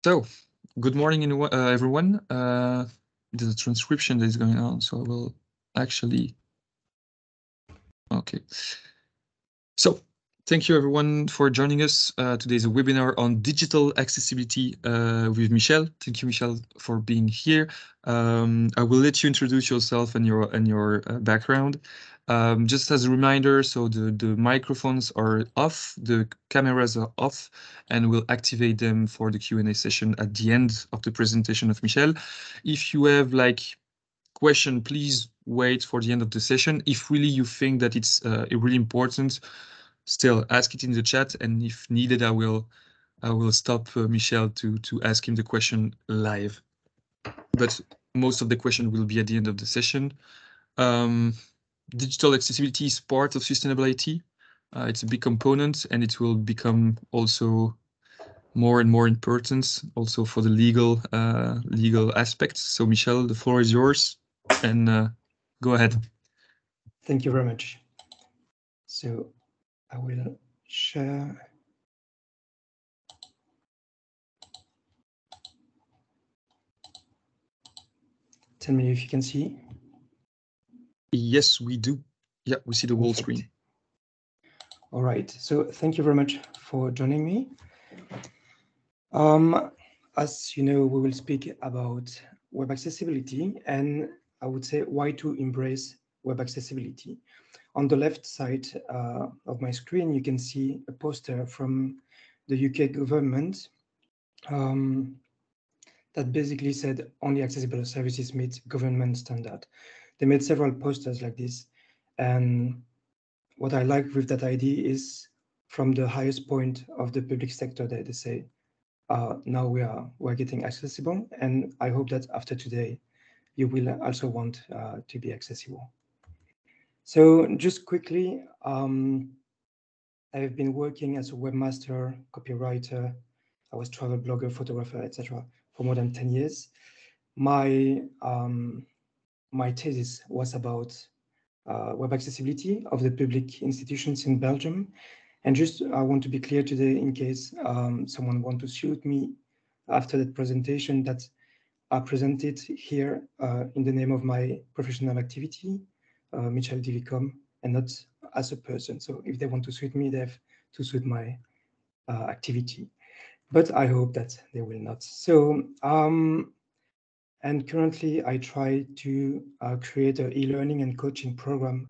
So, good morning, everyone. There's a transcription that is going on, so I will actually. Okay. So, thank you everyone for joining us. Today's a webinar on digital accessibility with Michel. Thank you, Michel, for being here. I will let you introduce yourself and your background. Just as a reminder, so the microphones are off, the cameras are off, and we'll activate them for the Q&A session at the end of the presentation of Michel. If you have like question, please wait for the end of the session. If really you think that it's really important, still ask it in the chat, and if needed, I will stop Michel to ask him the question live. But most of the question will be at the end of the session. Digital accessibility is part of sustainability. It's a big component, and it will become also more and more important also for the legal aspects. So Michel, the floor is yours, and go ahead. Thank you very much. So I will share. Tell me if you can see. Yes, we do. Yeah, we see the whole screen. All right. So thank you very much for joining me. As you know, we will speak about web accessibility, and I would say why to embrace web accessibility. On the left side of my screen, you can see a poster from the UK government that basically said only accessible services meet government standard. They made several posters like this. And what I like with that idea is from the highest point of the public sector that they say, now we're getting accessible. And I hope that after today, you will also want to be accessible. So just quickly, I've been working as a webmaster, copywriter. I was travel blogger, photographer, etc. for more than 10 years. My thesis was about web accessibility of the public institutions in Belgium. And just I want to be clear today in case someone wants to shoot me after that presentation, that I presented here in the name of my professional activity, Michel Dvorak, and not as a person. So if they want to suit me, they have to suit my activity. But I hope that they will not. So, and currently I try to create an e-learning and coaching program,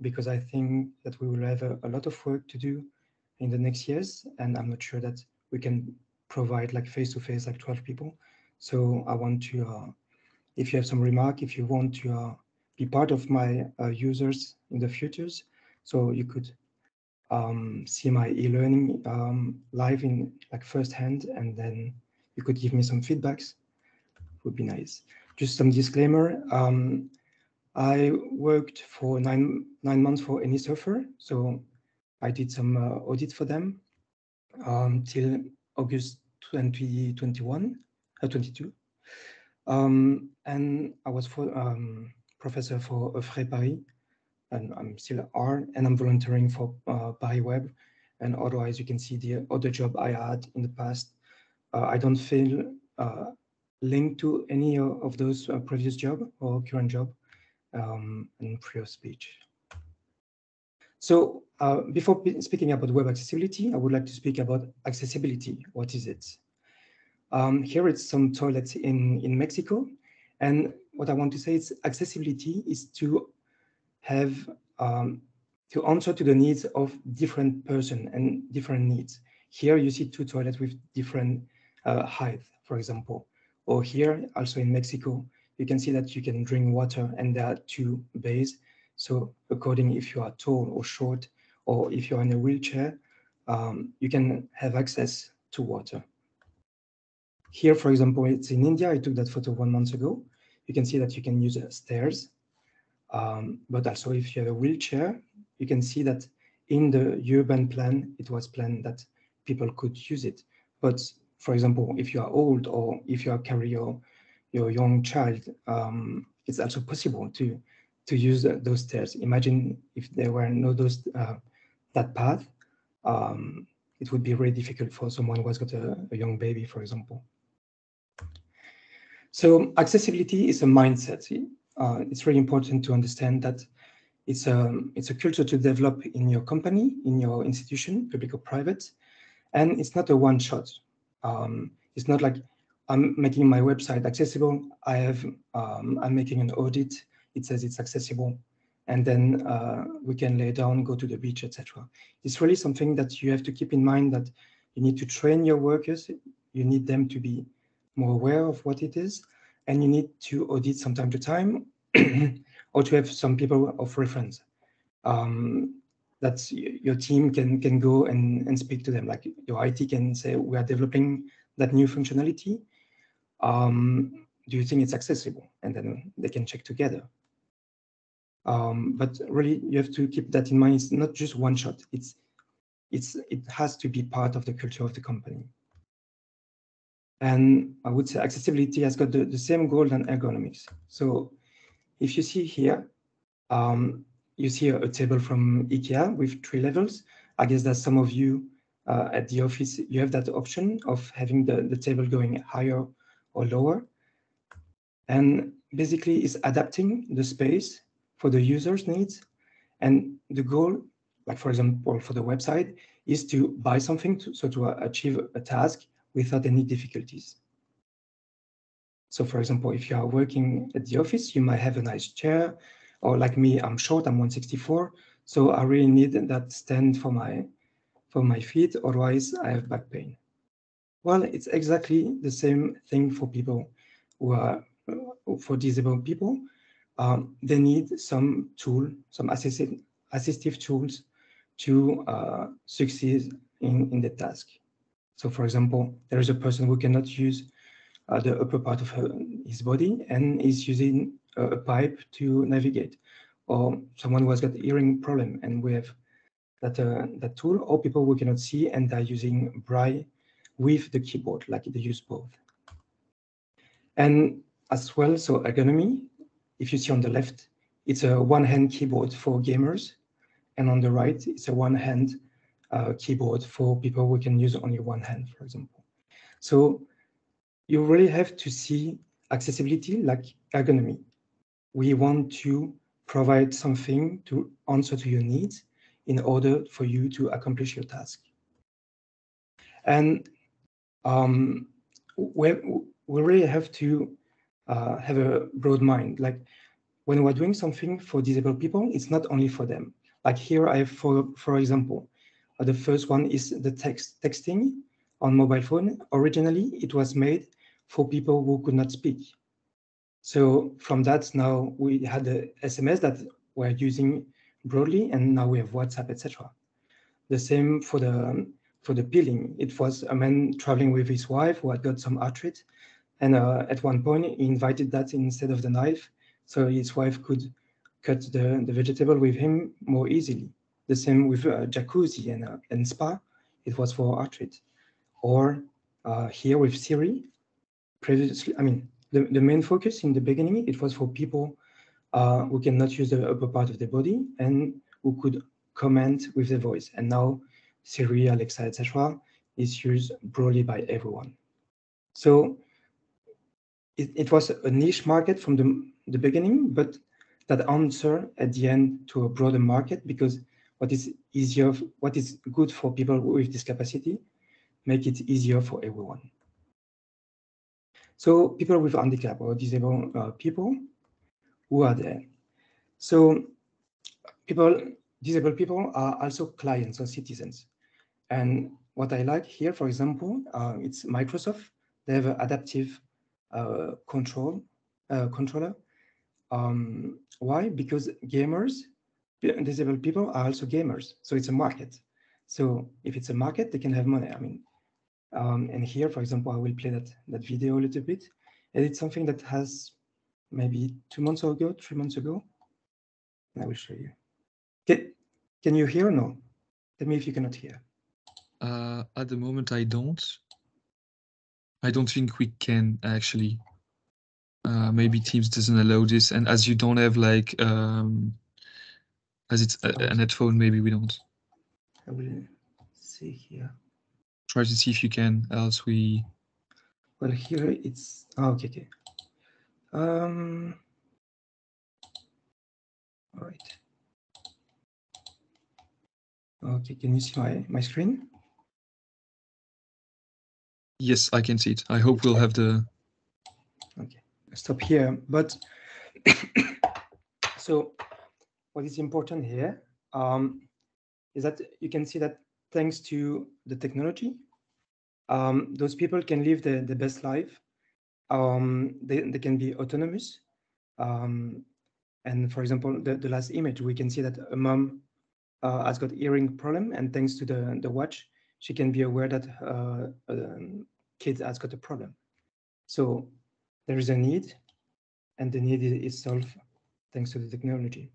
because I think that we will have a lot of work to do in the next years. And I'm not sure that we can provide like face-to-face, like 12 people. So I want to, if you have some remark, if you want to be part of my users in the futures, so you could see my e-learning live in like firsthand, and then you could give me some feedbacks. Would be nice. Just some disclaimer. I worked for nine months for any surfer, so I did some audit for them till August 2022. And I was professor for Paris, and I'm still are, and I'm volunteering for Paris Web. And otherwise, you can see the other job I had in the past. I don't feel linked to any of those previous job or current job and free of speech. So before speaking about web accessibility, I would like to speak about accessibility. What is it? Here it's some toilets in Mexico. And what I want to say is accessibility is to have, to answer to the needs of different person and different needs. Here you see two toilets with different height, for example. Or here, also in Mexico, you can see that you can drink water and there are two bays. So according if you are tall or short, or if you're in a wheelchair, you can have access to water. Here, for example, it's in India. I took that photo 1 month ago. You can see that you can use stairs. But also if you have a wheelchair, you can see that in the urban plan, it was planned that people could use it. But for example, if you are old or if you are carry your young child, it's also possible to use those stairs. Imagine if there were no those that path, it would be very difficult for someone who has got a young baby, for example. So accessibility is a mindset. It's really important to understand that it's a culture to develop in your company, in your institution, public or private, and it's not a one-shot. It's not like I'm making my website accessible. I'm making an audit. It says it's accessible, and then we can lay down, go to the beach, etc. It's really something that you have to keep in mind, that you need to train your workers. You need them to be more aware of what it is, and you need to audit from time to time, or to have some people of reference. That your team can go and speak to them. Like your IT can say, we are developing that new functionality. Do you think it's accessible? And then they can check together. But really, you have to keep that in mind. It's not just one shot. It has to be part of the culture of the company. And I would say accessibility has got the same goal than ergonomics. So if you see here, you see a table from IKEA with 3 levels. I guess that some of you at the office, you have that option of having the table going higher or lower. And basically it's adapting the space for the user's needs. And the goal, like for example, for the website, is to buy something to achieve a task without any difficulties. So for example, if you are working at the office, you might have a nice chair, or like me, I'm short, I'm 164. So I really need that stand for my feet, otherwise I have back pain. Well, it's exactly the same thing for people who are, for disabled people. They need some tool, some assistive tools to succeed in the task. So for example, there is a person who cannot use the upper part of his body and is using a pipe to navigate, or someone who has got hearing problem and we have that tool, or people who cannot see and are using braille with the keyboard, like they use both. And as well, so ergonomy, if you see on the left, it's a one-hand keyboard for gamers, and on the right, it's a one-hand keyboard for people who can use only one hand, for example. So you really have to see accessibility like ergonomy. We want to provide something to answer to your needs in order for you to accomplish your task. And we really have to have a broad mind. Like when we're doing something for disabled people, it's not only for them. Like here I have, for example, the first one is the texting on mobile phone. Originally, it was made for people who could not speak. So from that, now we had the SMS that we're using broadly, and now we have WhatsApp, etc. The same for the peeling. It was a man traveling with his wife who had got some arthritis, and at one point he invited that instead of the knife, so his wife could cut the vegetable with him more easily. The same with jacuzzi and spa. It was for arthritis. Or here with Siri, previously, I mean, the main focus in the beginning, it was for people who cannot use the upper part of the body and who could comment with the voice. And now Siri, Alexa, etc. is used broadly by everyone. So it was a niche market from the beginning, but that answer at the end to a broader market, because what is good for people with discapacity, make it easier for everyone. So people with handicap or disabled people, who are there? So disabled people are also clients or citizens. And what I like here, for example, it's Microsoft. They have an adaptive controller. Why? Because disabled people are also gamers. So it's a market. So if it's a market, they can have money. I mean, and here, for example, I will play that video a little bit. And it's something that has maybe 2 months ago, 3 months ago. And I will show you. Can you hear or no? Tell me if you cannot hear. At the moment, I don't. I don't think we can actually. Maybe Teams doesn't allow this, and as you don't have like as it's an headphone, maybe we don't. I will see here. Try to see if you can, else we. Well, here it's okay. All right. Okay, can you see my screen? Yes, I can see it. I hope we'll have the... Okay, I'll stop here. But so what is important here is that you can see that thanks to the technology, those people can live the best life. They can be autonomous. And for example, the last image, we can see that a mom has got hearing problem, and thanks to the watch, she can be aware that kid has got a problem. So there is a need, and the need is solved thanks to the technology.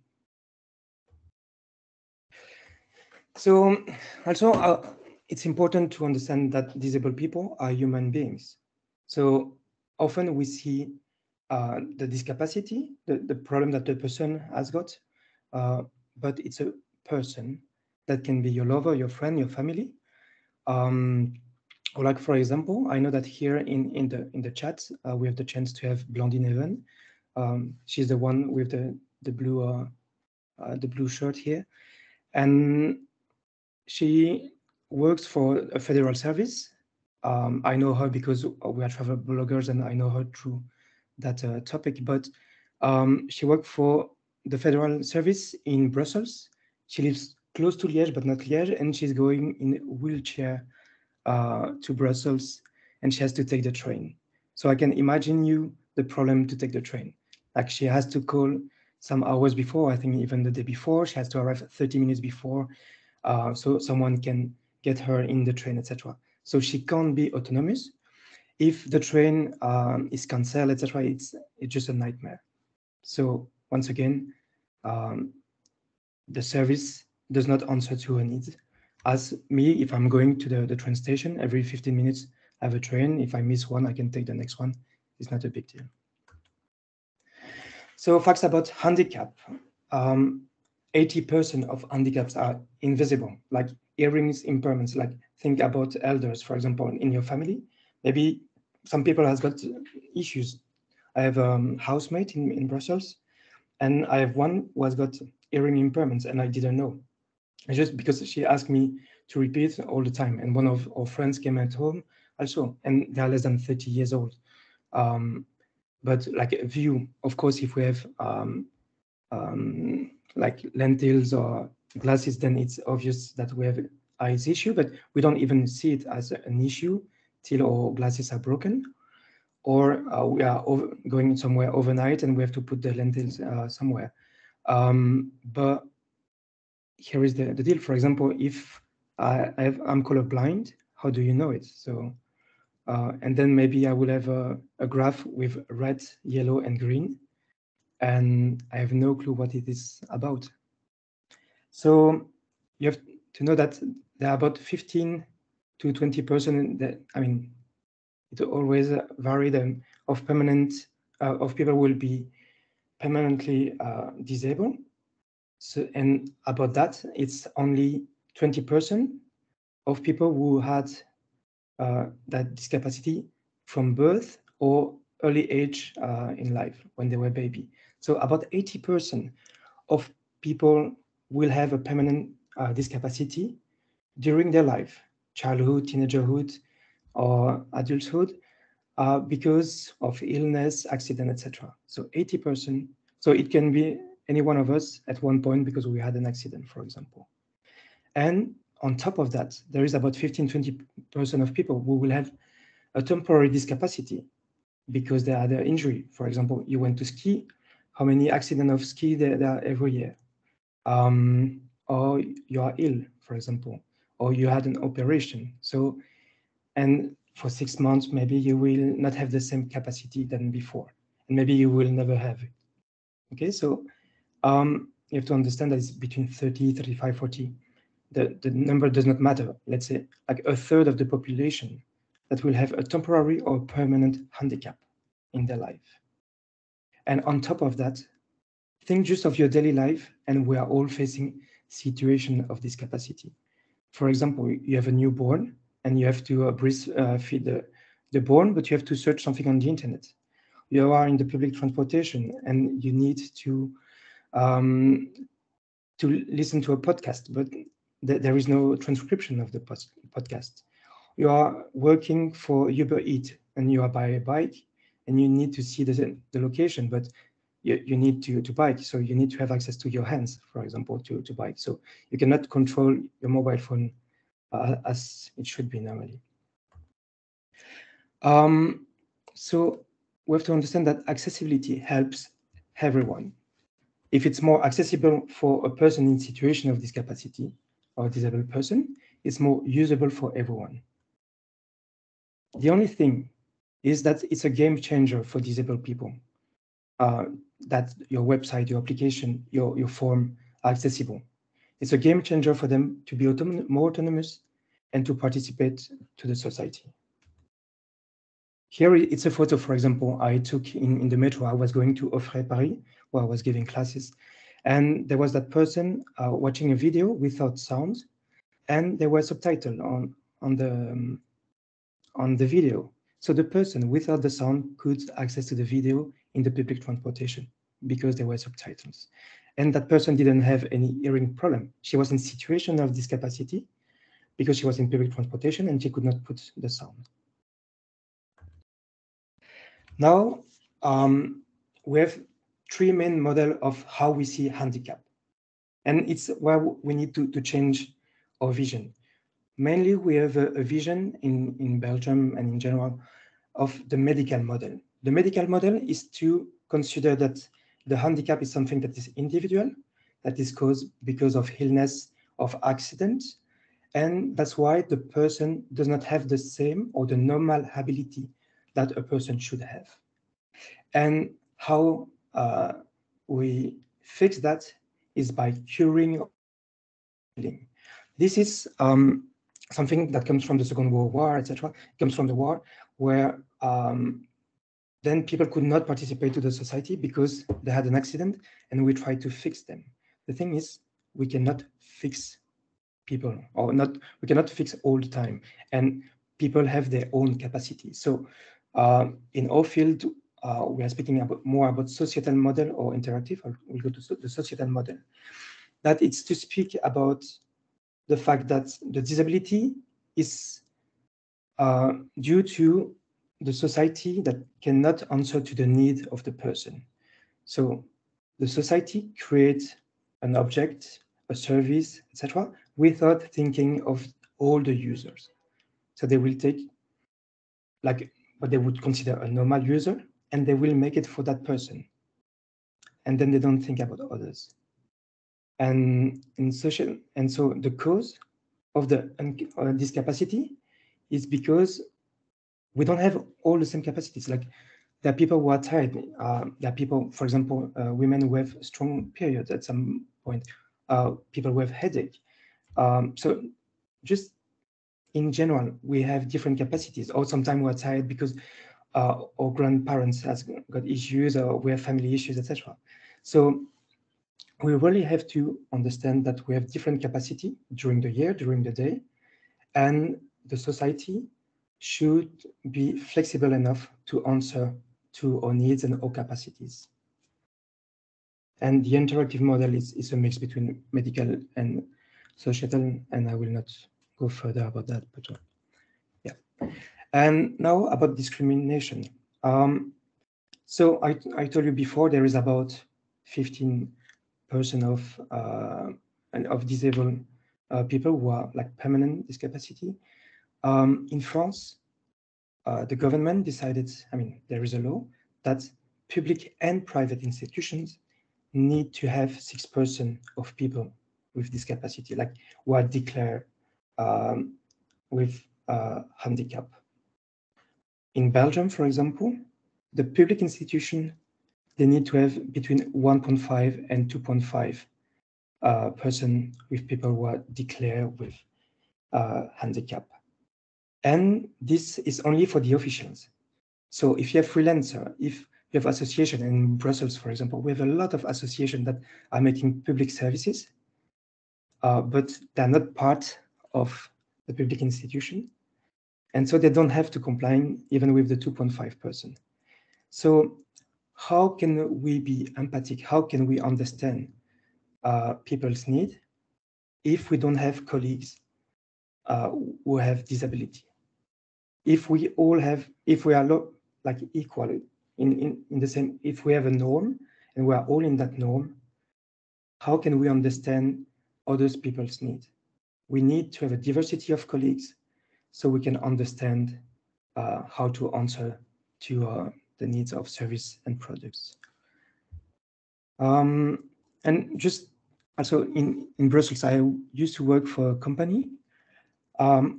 So also, it's important to understand that disabled people are human beings. So often we see the discapacity, the problem that the person has got, but it's a person that can be your lover, your friend, your family. Or like, for example, I know that here in the chat, we have the chance to have Blondine Evan. She's the one with the blue shirt here. And she works for a federal service. I know her because we are travel bloggers, and I know her through that topic. But she worked for the federal service in Brussels. She lives close to Liège, but not Liège, and she's going in a wheelchair to Brussels, and she has to take the train. So I can imagine you the problem to take the train. Like, she has to call some hours before, I think even the day before. She has to arrive 30 minutes before, so someone can get her in the train, etc. So she can't be autonomous. If the train is cancelled, etc., it's just a nightmare. So once again, the service does not answer to her needs. As me, if I'm going to the train station, every 15 minutes I have a train. If I miss one, I can take the next one. It's not a big deal. So facts about handicap. 80% of handicaps are invisible, like hearings impairments. Like, think about elders, for example, in your family. Maybe some people has got issues. I have a housemate in Brussels, and I have one who has got hearing impairments, and I didn't know. It's just because she asked me to repeat all the time. And one of our friends came at home also, and they are less than 30 years old. But like a view, of course, if we have like lentils or glasses, then it's obvious that we have eyes issue, but we don't even see it as an issue till our glasses are broken, or we are going somewhere overnight and we have to put the lentils somewhere. But here is the deal. For example, if I'm colorblind, how do you know it? So, and then maybe I will have a graph with red, yellow, and green, and I have no clue what it is about. So you have to know that there are about 15 to 20% that, I mean, it always varied of permanent, of people will be permanently disabled. So, and about that, it's only 20% of people who had that discapacity from birth or early age in life when they were baby. So about 80% of people will have a permanent discapacity during their life, childhood, teenagerhood, or adulthood, because of illness, accident, etc. So 80%. So it can be any one of us at one point because we had an accident, for example. And on top of that, there is about 15-20% of people who will have a temporary discapacity because they had an injury. For example, you went to ski. How many accidents of ski there are every year? Or you are ill, for example, or you had an operation. So, and for 6 months, maybe you will not have the same capacity than before, and maybe you will never have it. Okay, so you have to understand that it's between 30, 35, 40. The number does not matter. Let's say like a third of the population that will have a temporary or permanent handicap in their life. And on top of that, think just of your daily life, and we are all facing situation of discapacity. For example, you have a newborn and you have to feed the born, but you have to search something on the internet. you are in the public transportation and you need to listen to a podcast, but there is no transcription of the podcast. You are working for Uber Eats and you are by a bike and you need to see the location, but you need to bike, so you need to have access to your hands, for example, to bike. So you cannot control your mobile phone as it should be normally. So we have to understand that accessibility helps everyone. If it's more accessible for a person in situation of discapacity or disabled person, it's more usable for everyone. The only thing is that it's a game changer for disabled people. That your website, your application, your form are accessible. It's a game changer for them to be more autonomous and to participate to the society. Here it's a photo, for example, I took in the metro. I was going to Offray Paris, where I was giving classes. And there was that person watching a video without sound, and there were subtitles on the video. So the person without the sound could access to the video in the public transportation because there were subtitles. And that person didn't have any hearing problem. She was in situation of discapacity because she was in public transportation and she could not put the sound. Now, we have three main models of how we see handicap. And it's where we need to change our vision. Mainly, we have a vision in Belgium and in general of the medical model. The medical model is to consider that the handicap is something that is individual, that is caused because of illness, of accident, and that's why the person does not have the same or the normal ability that a person should have. And how we fix that is by curing. This is something that comes from the Second World War, etc. It comes from the war where then people could not participate to the society because they had an accident, and we tried to fix them. The thing is, we cannot fix people, or not. We cannot fix all the time, and people have their own capacity. So in our field, we are speaking more about societal model or interactive. We'll go to the societal model. That it's to speak about the fact that the disability is due to the society that cannot answer to the need of the person. So the society creates an object, a service, etc., without thinking of all the users. So they will take like what they would consider a normal user, and they will make it for that person. And then they don't think about others. And so the cause of the discapacity is because we don't have all the same capacities. Like there are people who are tired. There are people, for example, women who have strong periods at some point, people who have headache. So just in general, we have different capacities, or sometimes we're tired because our grandparents has got issues, or we have family issues, etc. So we really have to understand that we have different capacity during the year, during the day, and the society should be flexible enough to answer to our needs and our capacities. And the interactive model is a mix between medical and societal, and I will not go further about that, but yeah. And now about discrimination. So I told you before, there is about 15% of disabled people who are like permanent discapacity. In France, the government decided, there is a law that public and private institutions need to have 6% of people with discapacity, like who are declared with handicap. In Belgium, for example, the public institution, they need to have between 1.5 and 2.5 person with people who are declared with handicap. And this is only for the officials. So if you have freelancer, if you have association in Brussels, for example, we have a lot of associations that are making public services, but they're not part of the public institution. And so they don't have to comply even with the 2.5%. So how can we be empathic? How can we understand people's need if we don't have colleagues who have disability? If we are like equal in the same, if we have a norm and we are all in that norm, how can we understand others people's need? We need to have a diversity of colleagues so we can understand how to answer to the needs of service and products. And just also in Brussels, I used to work for a company.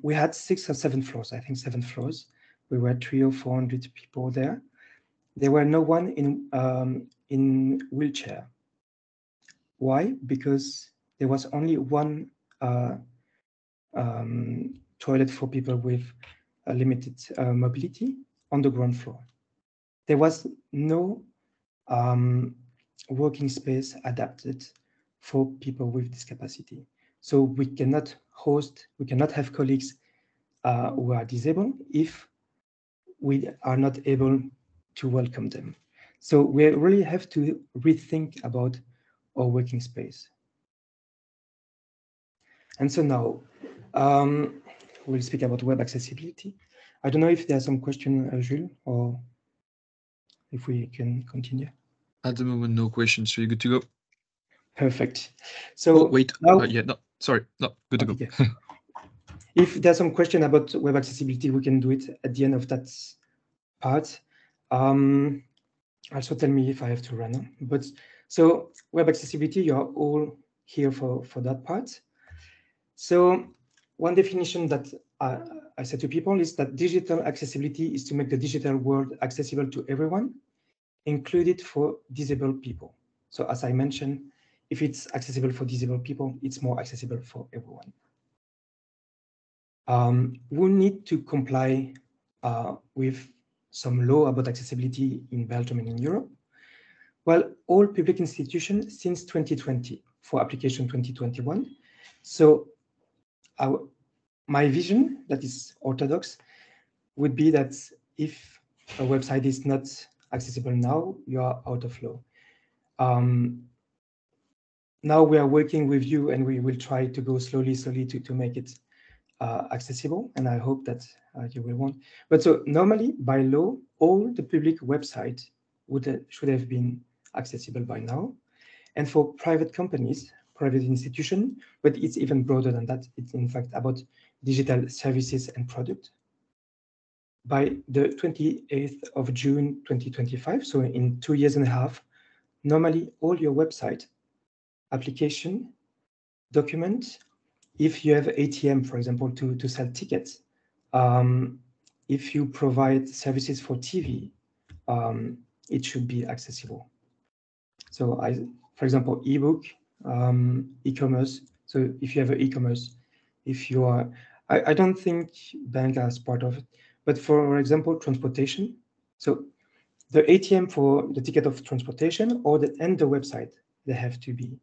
We had 6 or 7 floors, I think 7 floors. We were 300 or 400 people there. There were no one in wheelchair. Why? Because there was only one toilet for people with limited mobility on the ground floor. There was no working space adapted for people with discapacity. So we cannot have colleagues who are disabled if we are not able to welcome them. So we really have to rethink about our working space. And so now we'll speak about web accessibility. I don't know if there are some questions, Jules, or if we can continue. At the moment, no questions, so you're good to go. Perfect. So wait, now, yeah, no, sorry, no, good to go. If there's some question about web accessibility, we can do it at the end of that part. Also tell me if I have to run. But so web accessibility, you're all here for that part. So one definition that I said to people is that digital accessibility is to make the digital world accessible to everyone, included for disabled people. So as I mentioned, if it's accessible for disabled people, it's more accessible for everyone. We need to comply with some law about accessibility in Belgium and in Europe. Well, all public institutions since 2020 for application 2021. So my vision, that is orthodox, would be that if a website is not accessible now, you are out of law. Now we are working with you and we will try to go slowly to make it accessible, and I hope that you will want. But so normally by law, all the public websites should have been accessible by now. And for private companies, private institutions, but it's even broader than that. It's in fact about digital services and product. By the 28th of June 2025, so in 2 years and a half, normally all your website, application, document, if you have ATM, for example, to sell tickets, if you provide services for TV, it should be accessible. So for example, ebook, e-commerce. So if you have an e-commerce, if you are, I don't think bank is part of it, but for example, transportation. So the ATM for the ticket of transportation and the website, they have to be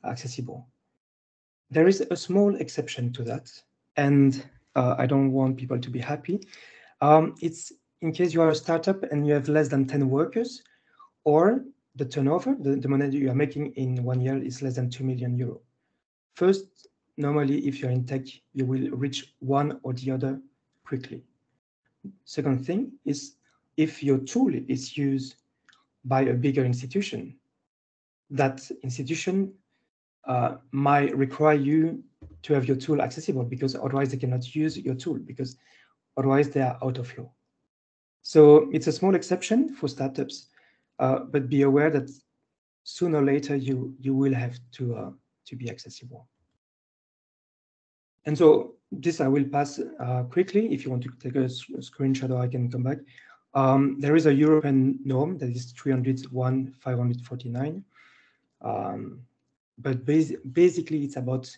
accessible. There is a small exception to that, and I don't want people to be happy. It's in case you are a startup and you have less than 10 workers, or the turnover, the money that you are making in 1 year is less than 2 million euro. First, normally, if you're in tech, you will reach one or the other quickly. Second thing is, if your tool is used by a bigger institution, that institution might require you to have your tool accessible, because otherwise they cannot use your tool, because otherwise they are out of law. So it's a small exception for startups, but be aware that sooner or later you will have to be accessible. And so this I will pass quickly. If you want to take a screenshot, or I can come back. There is a European norm that is 301/549. But basically, it's about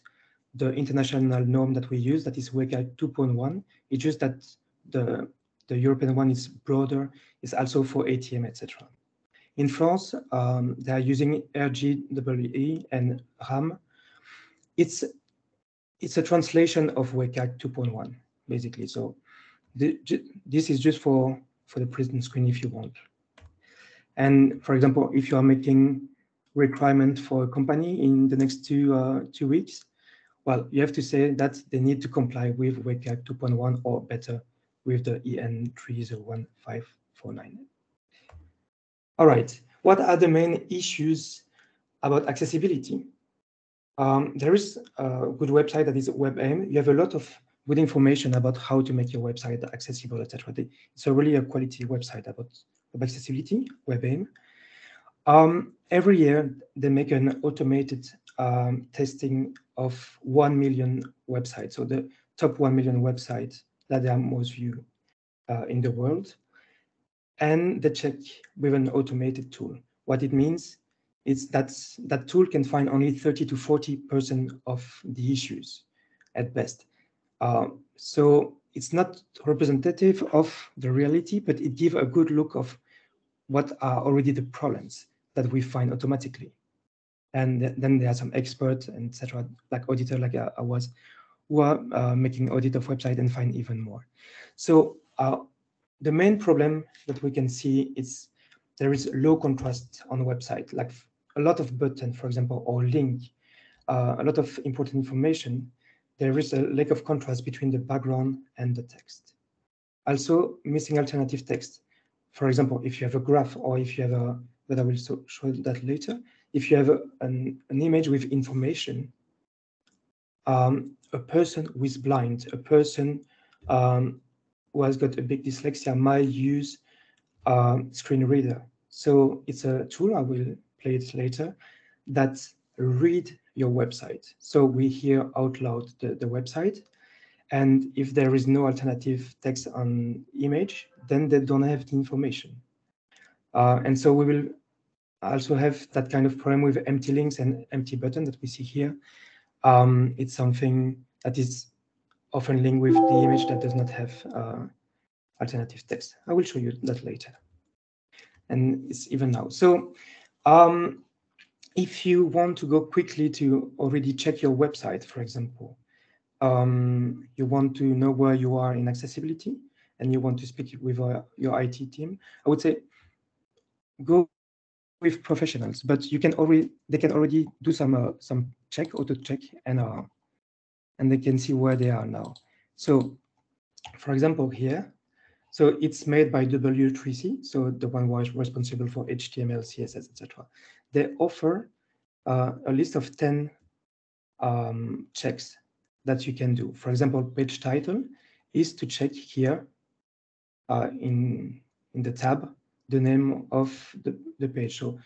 the international norm that we use, that is WCAG 2.1. It's just that the European one is broader, it's also for ATM, etc. In France, they are using RGEE and RAM. It's a translation of WCAG 2.1, basically. So this is just for the present screen if you want. And for example, if you are making requirement for a company in the next 2 weeks, well, you have to say that they need to comply with WCAG 2.1 or better with the EN 301549. All right, what are the main issues about accessibility? There is a good website that is WebAIM. You have a lot of good information about how to make your website accessible, etc. It's a really a quality website about accessibility, WebAIM. Every year, they make an automated testing of 1 million websites, so the top 1 million websites that are most viewed in the world. And they check with an automated tool. What it means is that that tool can find only 30 to 40% of the issues at best. So it's not representative of the reality, but it gives a good look of what are already the problems that we find automatically. And then there are some experts, and etc., like auditor, like I was, who are making audit of website and find even more. So the main problem that we can see is there is low contrast on the website, like a lot of button, for example, or link, a lot of important information. There is a lack of contrast between the background and the text. Also, missing alternative text. For example, if you have a graph, or if you have a, but I will show that later, if you have an image with information, a person who is blind, a person who has got a big dyslexia might use screen reader. So it's a tool, I will play it later, that read your website. So we hear out loud the website, and if there is no alternative text on image, then they don't have the information. And so we will also have that kind of problem with empty links and empty button that we see here. It's something that is often linked with the image that does not have alternative text. I will show you that later. And it's even now. So if you want to go quickly to already check your website, for example, you want to know where you are in accessibility, and you want to speak with your IT team, I would say go with professionals, but they can already do some auto check, and they can see where they are now. So for example, here, so it's made by W3C, so the one was responsible for HTML, CSS, etc. They offer a list of 10 checks that you can do. For example, page title is to check here in the tab the name of the page. So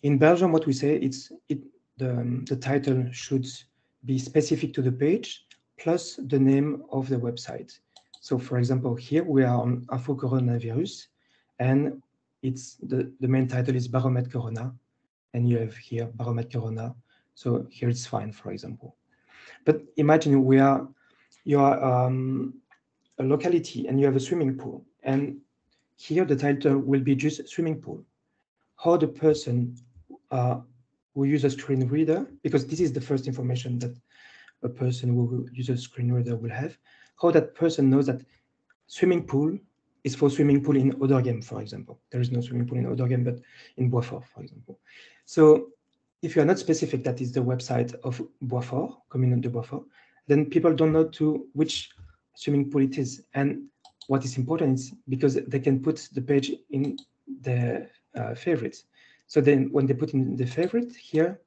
in Belgium, what we say, the title should be specific to the page plus the name of the website. So for example, here we are on Info Coronavirus, and it's the main title is Baromet Corona, and you have here Baromet Corona. So here it's fine, for example. But imagine you are a locality and you have a swimming pool, and here the title will be just swimming pool. How the person who uses a screen reader, because this is the first information that a person who uses a screen reader will have, how that person knows that swimming pool is for swimming pool in other game, for example. There is no swimming pool in other game, but in Boisfort, for example. So if you are not specific, that is the website of Boisfort, Commune de Boisfort, then people don't know to which swimming pool it is. And what is important is because they can put the page in their favorites. So then when they put in the favorite here,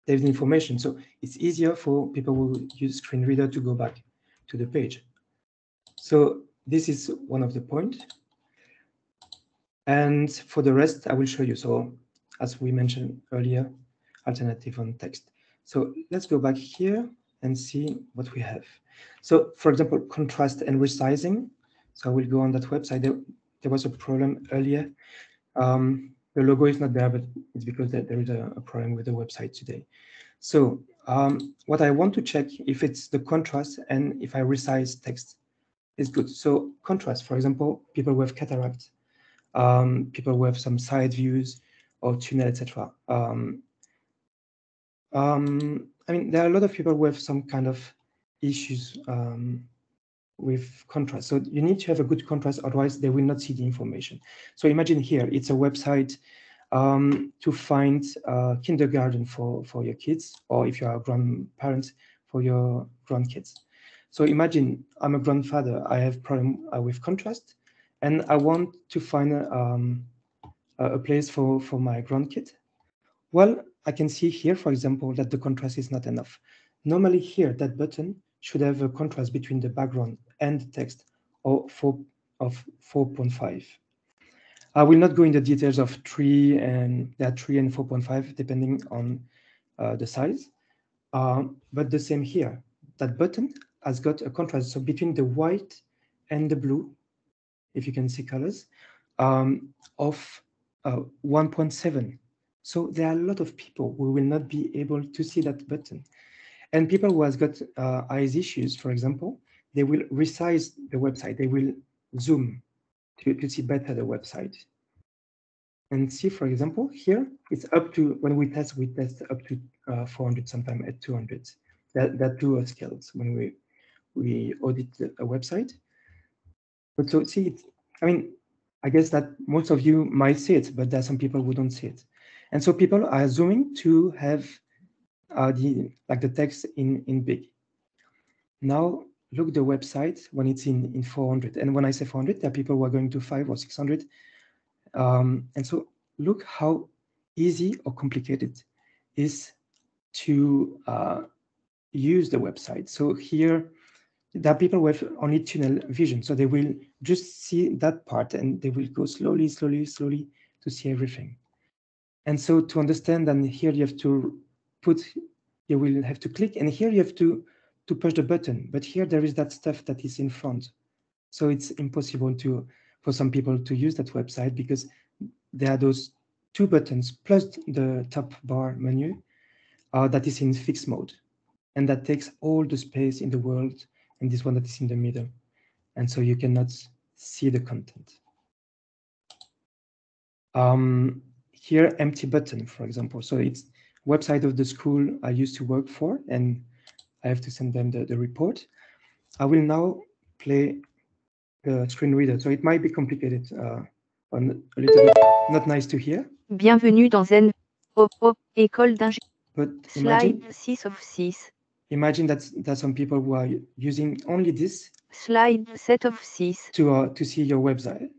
there's the information. So it's easier for people who use screen reader to go back to the page. So this is one of the points. And for the rest, I will show you. So as we mentioned earlier, alternative on text. So let's go back here and see what we have. So for example, contrast and resizing. So I will go on that website. There was a problem earlier. The logo is not there, but it's because there is a problem with the website today. So what I want to check if it's the contrast and if I resize text is good. So contrast, for example, people who have cataract, people who have some side views or tunnel, etc. I mean, there are a lot of people who have some kind of issues with contrast. So you need to have a good contrast, otherwise they will not see the information. So imagine here, it's a website to find kindergarten for your kids, or if you are grandparents, for your grandkids. So imagine I'm a grandfather, I have problem with contrast, and I want to find a place for my grandkid. Well, I can see here, for example, that the contrast is not enough. Normally here, that button should have a contrast between the background and the text of 4.5. I will not go into the details of 3 and 4.5, depending on the size. But the same here, that button has got a contrast. So between the white and the blue, if you can see colors, of 1.7. So there are a lot of people who will not be able to see that button. And people who has got eyes issues, for example, they will resize the website. They will zoom to see better the website. And see, for example, here, it's up to, when we test up to 400, sometimes at 200. That do scales when we audit a website. But so see, I mean, I guess that most of you might see it, but there are some people who don't see it. And so people are zooming to have the text in big. Now look the website when it's in 400. And when I say 400, there are people who are going to 500 or 600. And so look how easy or complicated it is to use the website. So here, there are people who have only tunnel vision, so they will just see that part and they will go slowly to see everything. And so to understand, and here you have to you will have to click, and here you have to push the button. But here there is that stuff that is in front. So it's impossible for some people to use that website because there are those 2 buttons plus the top bar menu that is in fixed mode. And that takes all the space in the world, and this one that is in the middle. And so you cannot see the content. Here, empty button, for example. So it's website of the school I used to work for, and I have to send them the report. I will now play the screen reader. So it might be complicated, a little bit not nice to hear. Bienvenue dans Zen. École d'ingénieur. But Slide 6 of 6. Imagine that there's some people who are using only this. Slide 7 of 6. To see your website.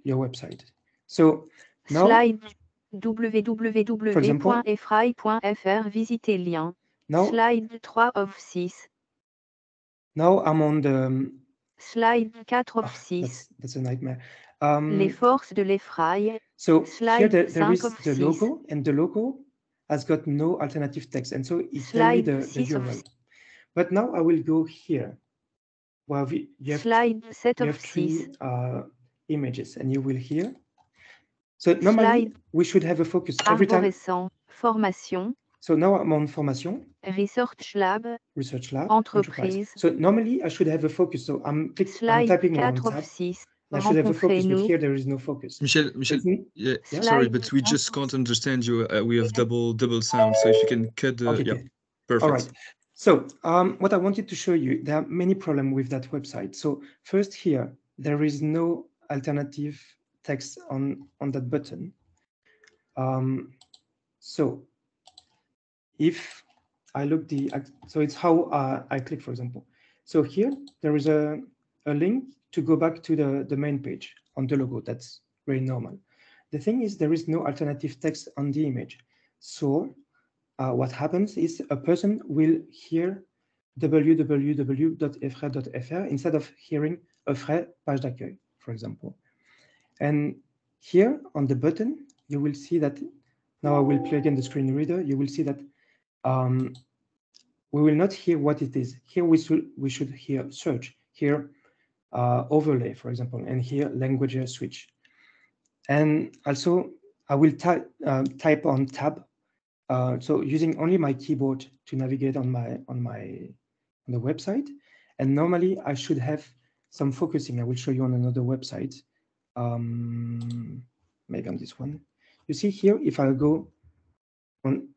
So now, slide www.efraï.fr, visiter lien. Now, slide 3 of 6. Now I'm on the slide 4 of 6. That's a nightmare. Les forces de l'Efraï. So slide here there is of the 6. logo, and the logo has got no alternative text, and so it's slide only the URL. But now I will go here. Well, you have, slide 7 you of have 3 6. Images, and you will hear. So normally we should have a focus every time. Formation. So now I'm on formation. Research lab. Entreprise. So normally I should have a focus. So I'm typing on tab. I should have a focus, but here there is no focus. Michel, yeah, sorry, but we just can't understand you. We have double sound, so if you can cut the, yeah, perfect. All right. So what I wanted to show you, there are many problems with that website. So first here, there is no alternative text on that button. So if I look so it's how I click, for example. So here there is a link to go back to the main page on the logo. That's very normal. The thing is, there is no alternative text on the image. So what happens is a person will hear www.efraï.fr instead of hearing Efraï page d'accueil, for example. And here on the button, you will see that, now I will play again the screen reader, you will see that we will not hear what it is. Here we should hear search, here overlay, for example, and here language switch. And also I will type on tab. So using only my keyboard to navigate on the website. And normally I should have some focusing. I will show you on another website, maybe on this one. You see here, if I go on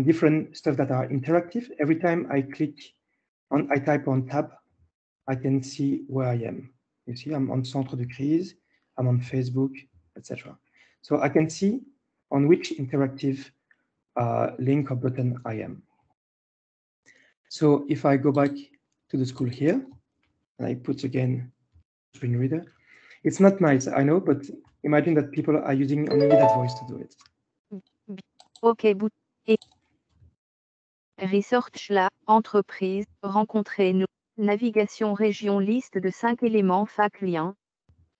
different stuff that are interactive, every time I type on tab, I can see where I am. You see, I'm on Centre de Crise, I'm on Facebook, etc. So I can see on which interactive link or button I am. So if I go back to the school here, and I put again screen reader, it's not nice, I know, but imagine that people are using only that voice to do it. OK, bout. Et Research Lab, entreprise, rencontrez-nous. Navigation région, liste de 5 éléments, fac lien.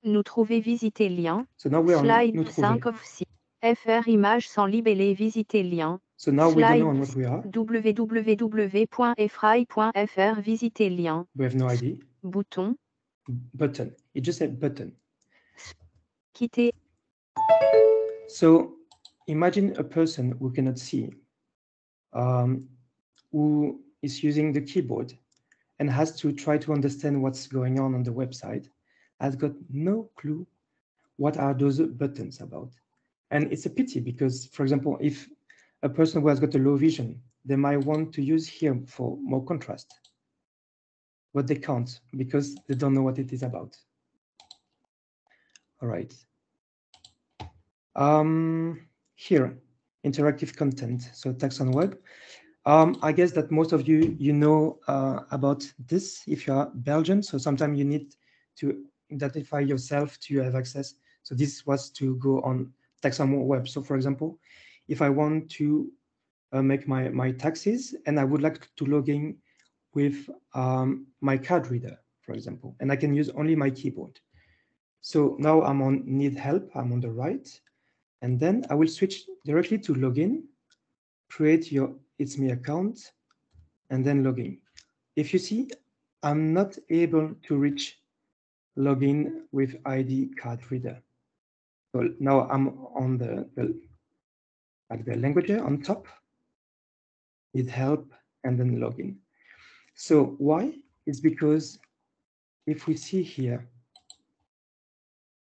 Nous trouver, visiter lien. So now we're on Slide nous 5 trouver. of 6. FR image sans libeller, visiter lien. So now we don't know Slide on what we are. www.efrail.fr, visiter lien. We have no idea. Bouton. Button. It just said button. Quitter. So imagine a person who cannot see, who is using the keyboard and has to try to understand what's going on the website, has got no clue what are those buttons about. And it's a pity because, for example, if a person who has got a low vision, they might want to use here for more contrast, but they can't because they don't know what it is about. All right. Here, interactive content, so text on web. I guess that most of you know about this if you are Belgian. So sometimes you need to identify yourself to have access. So this was to go on text on web. So for example, if I want to make my taxes and I would like to log in with my card reader, for example, and I can use only my keyboard. So now I'm on need help, I'm on the right, and then I will switch directly to login, create your It's Me account, and then login. If you see, I'm not able to reach login with ID card reader. So now I'm on the language on top, need help, and then login. So why? It's because if we see here,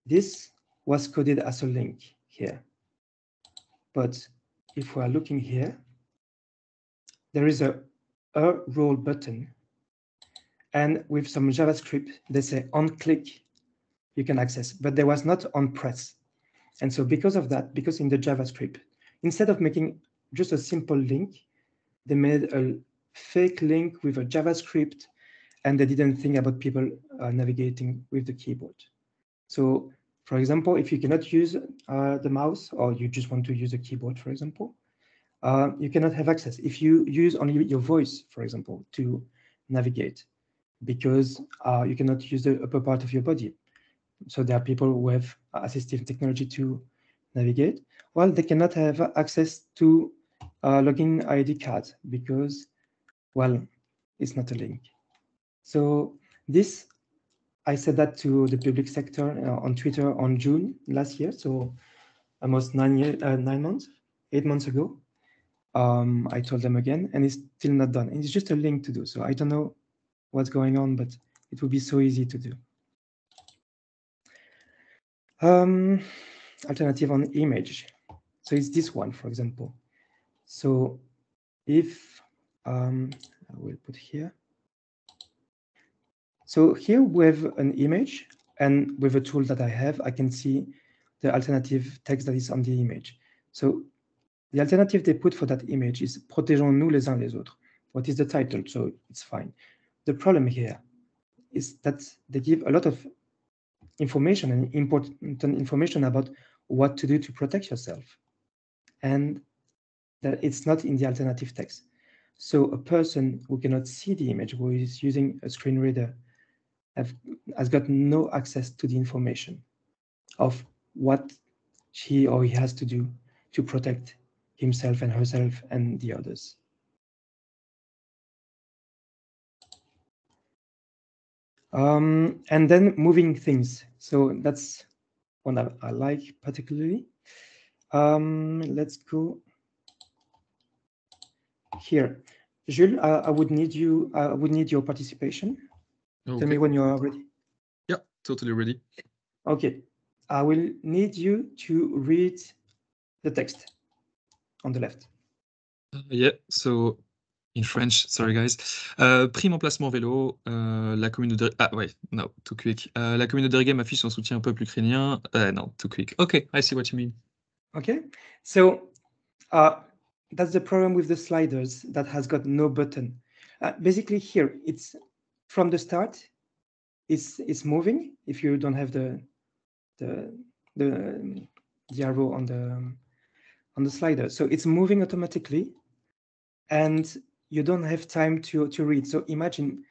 this was coded as a link here. But if we are looking here, there is a role button. And with some JavaScript, they say on click, you can access, but there was not on press. And so because of that, because in the JavaScript, instead of making just a simple link, they made a fake link with a JavaScript, and they didn't think about people navigating with the keyboard. So for example, if you cannot use the mouse, or you just want to use a keyboard, for example, you cannot have access. If you use only your voice, for example, to navigate, because you cannot use the upper part of your body. So there are people who have assistive technology to navigate. Well, they cannot have access to login ID card because, well, it's not a link. So this, I said that to the public sector on Twitter on June last year, so almost 8 months ago. I told them again, and it's still not done. And it's just a link to do. So I don't know what's going on, but it would be so easy to do. Alternative on image. So it's this one, for example. So if I will put here. So here we have an image, and with a tool that I have, I can see the alternative text that is on the image. So the alternative they put for that image is Protégeons-nous les uns les autres. What is the title? So it's fine. The problem here is that they give a lot of information and important information about what to do to protect yourself, and that it's not in the alternative text. So a person who cannot see the image, who is using a screen reader, has got no access to the information of what she or he has to do to protect himself and herself and the others. And then moving things. So that's one that I like particularly. Let's go here. Jules, I would need your participation. Okay. Tell me when you are ready. Yeah, totally ready. Okay. I will need you to read the text on the left. Yeah, so in French, sorry guys. Prime emplacement vélo, la commune de... Ah ouais, no, too quick. La commune de Dergem affiche son soutien au peuple ukrainien. No, too quick. Okay, I see what you mean. Okay, so that's the problem with the sliders that has got no button. Basically here, it's from the start, it's moving if you don't have the arrow on the slider. So it's moving automatically and you don't have time to read. So imagine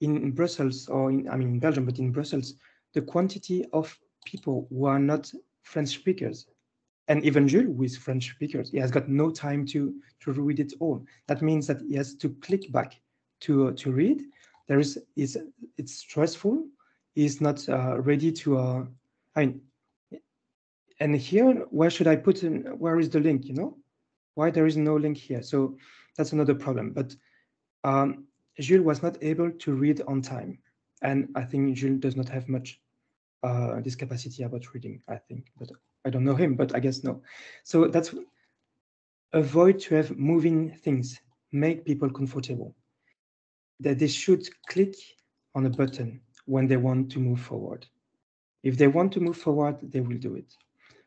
in Brussels or in Belgium, but in Brussels, the quantity of people who are not French speakers. And even Jules, who is French speakers, he has got no time to read it all. That means that he has to click back to read. It's stressful. He's not ready to. And here, where should I put in? Where is the link? Why there is no link here? So that's another problem. But Jules was not able to read on time, and I think Jules does not have much discapacity about reading. I think, but I don't know him. But I guess no. So that's avoid to have moving things. Make people comfortable. That they should click on a button when they want to move forward. If they want to move forward, they will do it.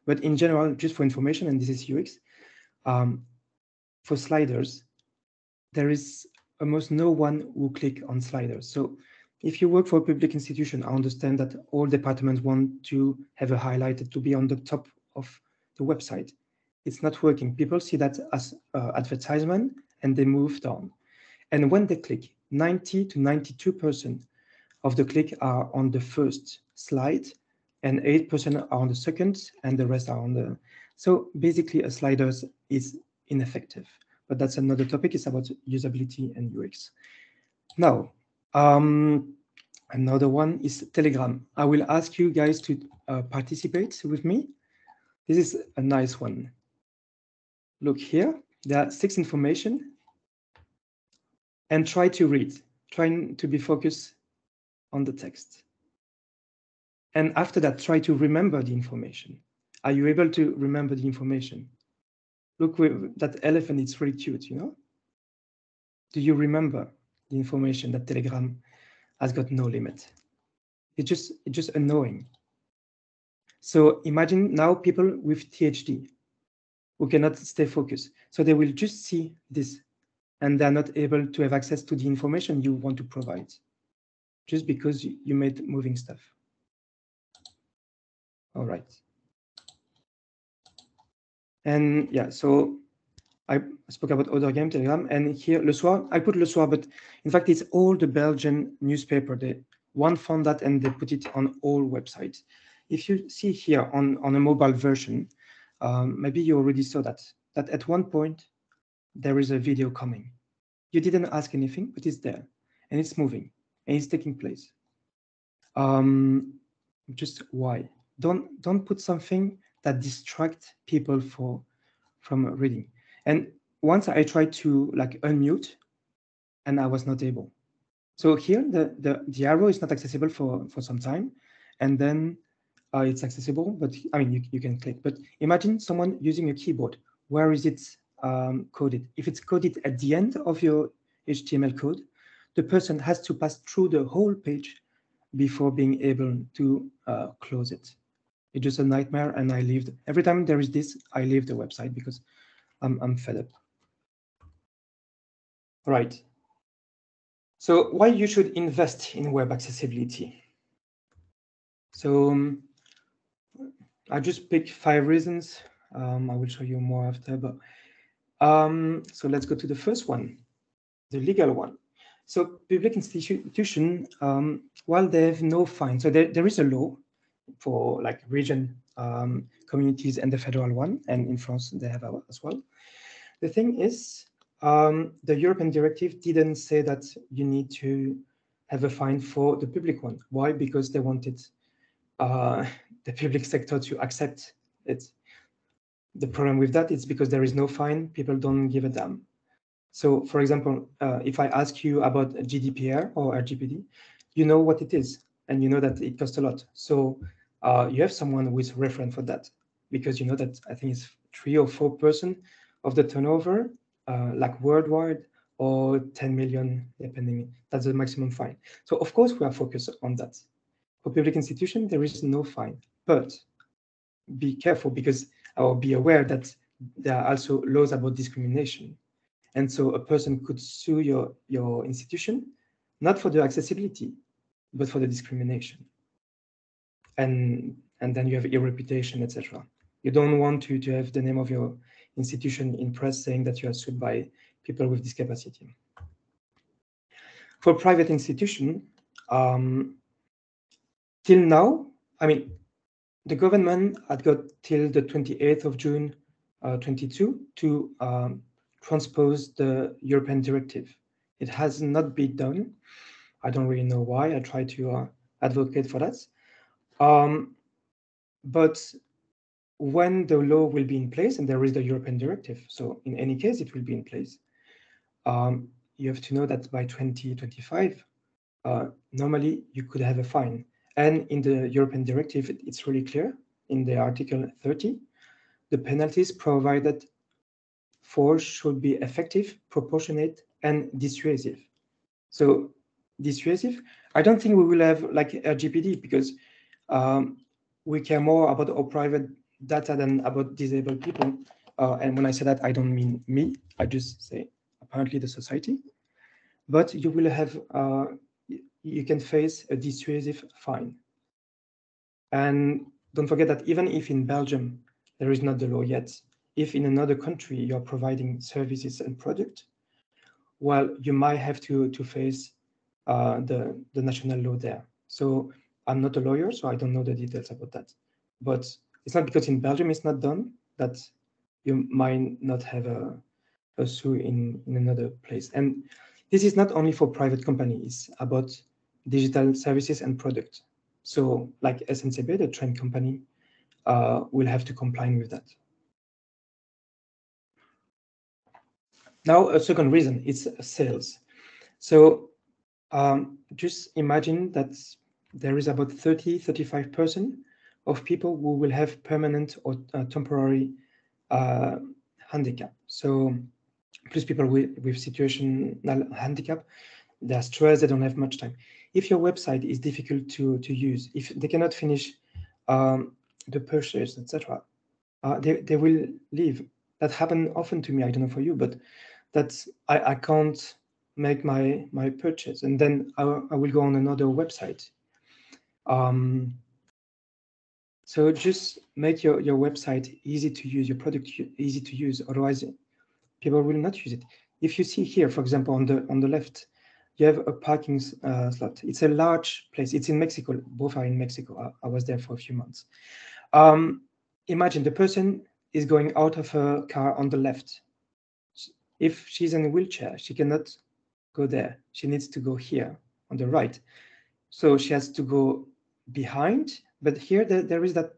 But in general, just for information, and this is UX, for sliders, there is almost no one who click on sliders. So if you work for a public institution, I understand that all departments want to have a highlighted to be on the top of the website. It's not working. People see that as advertisement and they move down. And when they click, 90 to 92% of the click are on the first slide and 8% are on the second and the rest are on the... So basically a sliders is ineffective, but that's another topic. It's about usability and UX. Now, another one is Telegram. I will ask you guys to participate with me. This is a nice one. Look here, there are 6 information and try to read, trying to be focused on the text. And after that, try to remember the information. Are you able to remember the information? Look, that elephant, it's really cute, Do you remember the information that Telegram has got no limit? It's just annoying. So imagine now people with THD who cannot stay focused. So they will just see this and they're not able to have access to the information you want to provide just because you made moving stuff. All right. And yeah, so I spoke about other game, Telegram, and here Le Soir, I put Le Soir, but in fact, it's all the Belgian newspaper. One found that and they put it on all websites. If you see here on a mobile version, maybe you already saw that at one point, there is a video coming. You didn't ask anything, but it's there, and it's moving, and it's taking place. Just why? Don't put something that distracts people from reading. And once I tried to unmute, and I was not able. So here the arrow is not accessible for some time, and then it's accessible, but I mean you can click. But imagine someone using a keyboard. Where is it coded? If it's coded at the end of your HTML code, the person has to pass through the whole page before being able to close it. It's just a nightmare, and I leave. Every time there is this, I leave the website because I'm fed up. All right. So why you should invest in web accessibility? So I just picked 5 reasons. I will show you more after, but so let's go to the first one, the legal one. So public institution, while they have no fine, so there is a law for region communities and the federal one, and in France they have as well. The thing is, the European directive didn't say that you need to have a fine for the public one. Why? Because they wanted the public sector to accept it. The problem with that is because there is no fine, people don't give a damn. So, for example, if I ask you about GDPR or RGPD, you know what it is, and you know that it costs a lot. So you have someone who is referent for that, because you know that I think it's 3 or 4% of the turnover, worldwide, or 10 million, depending. That's the maximum fine. So of course we are focused on that. For public institution, there is no fine, but be careful because or be aware that there are also laws about discrimination. And so a person could sue your institution, not for the accessibility, but for the discrimination. And then you have your reputation, etc. You don't want to have the name of your institution in press saying that you are sued by people with discapacity. For private institution, till now, I mean, the government had got till the 28th of June 22 to transpose the European directive. It has not been done. I don't really know why. I try to advocate for that. But when the law will be in place, and there is the European directive, so in any case, it will be in place, you have to know that by 2025, normally you could have a fine. And in the European directive, it's really clear in the Article 30, the penalties provided for should be effective, proportionate, and dissuasive. So dissuasive, I don't think we will have like a GPD because we care more about our private data than about disabled people. And when I say that, I don't mean me, I just say apparently the society. But you will have, you can face a dissuasive fine. And don't forget that even if in Belgium, there is not the law yet, if in another country you're providing services and product, well, you might have to face the national law there. So I'm not a lawyer, so I don't know the details about that. But it's not because in Belgium it's not done that you might not have a sue in another place. And this is not only for private companies, about digital services and products. So like SNCB, the train company, will have to comply with that. Now, a second reason, it's sales. So just imagine that there is about 30–35% of people who will have permanent or temporary handicap. So plus people with situational handicap, they're stressed, they don't have much time. If your website is difficult to use, if they cannot finish the purchase, etc., they will leave. That happened often to me. I don't know for you, but that's I can't make my purchase, and then I will go on another website. So just make your website easy to use, your product easy to use. Otherwise, people will not use it. If you see here, for example, on the left, you have a parking slot. It's a large place. It's in Mexico. Both are in Mexico. I was there for a few months. Imagine the person is going out of her car on the left. If she's in a wheelchair, she cannot go there. She needs to go here on the right. So she has to go behind, but here there is that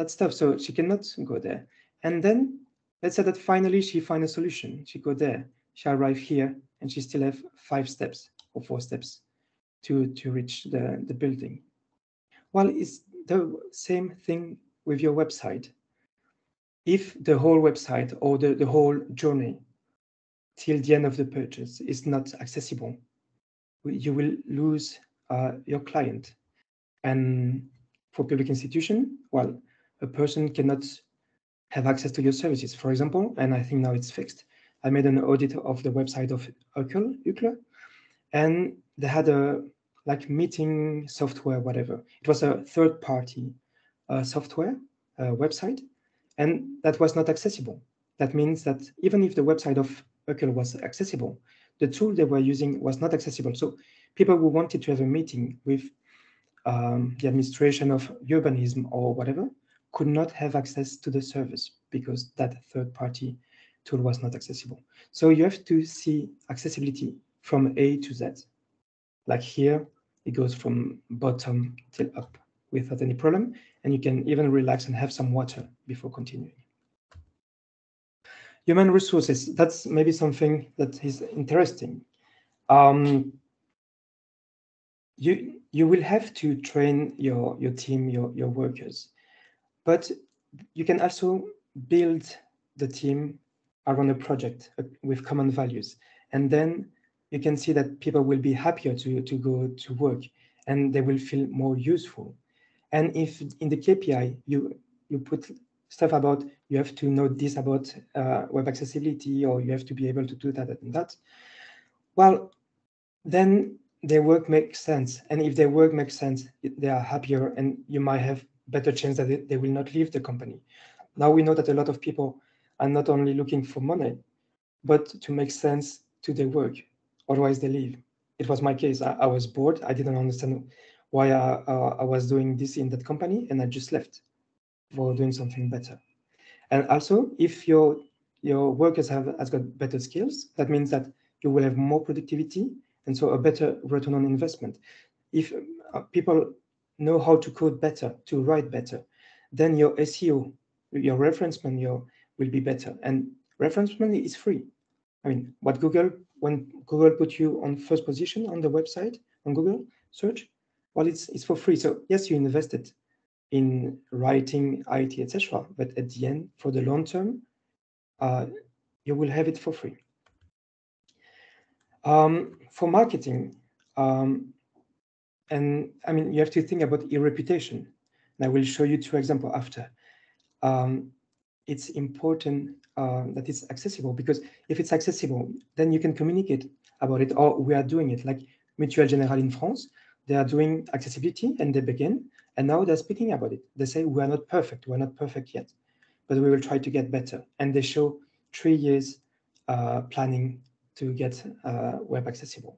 stuff. So she cannot go there. And then let's say that finally she finds a solution. She go there, she arrive here, and she still have 5 steps or 4 steps to reach the building. Well, it's the same thing with your website. If the whole website or the whole journey till the end of the purchase is not accessible, you will lose your client. And for public institution, well, a person cannot have access to your services, for example, and I think now it's fixed. I made an audit of the website of UCLA, and they had a like meeting software, whatever. It was a third-party software website, and that was not accessible. That means that even if the website of UCLA was accessible, the tool they were using was not accessible. So people who wanted to have a meeting with the administration of urbanism or whatever could not have access to the service because that third-party tool was not accessible. So you have to see accessibility from A to Z. Like here, it goes from bottom till up without any problem, and you can even relax and have some water before continuing. Human resources, that's maybe something that is interesting. You will have to train your team, your workers, but you can also build the team around a project with common values, and then you can see that people will be happier to go to work, and they will feel more useful. And if in the KPI you you put stuff about you have to know this about web accessibility, or you have to be able to do that and that, well, then their work makes sense. And if their work makes sense, they are happier, and you might have better chance that they will not leave the company. Now we know that a lot of people are not only looking for money, but to make sense to their work. Otherwise, they leave. It was my case. I was bored. I didn't understand why I was doing this in that company, and I just left for doing something better. And also, if your workers has got better skills, that means that you will have more productivity, and so a better return on investment. If people know how to code better, to write better, then your SEO, your referencement, will be better. And referencement is free. I mean, when Google put you on first position on the website, on Google search, well, it's for free. So yes, you invested in writing, IT, etc. But at the end, for the long term, you will have it for free. For marketing, and I mean, you have to think about your reputation. And I will show you 2 examples after. It's important that it's accessible, because if it's accessible, then you can communicate about it. Or we are doing it, like Mutuelle Générale in France. They are doing accessibility, and they begin, and now they're speaking about it. They say, we are not perfect yet, but we will try to get better. And they show 3 years planning to get web accessible.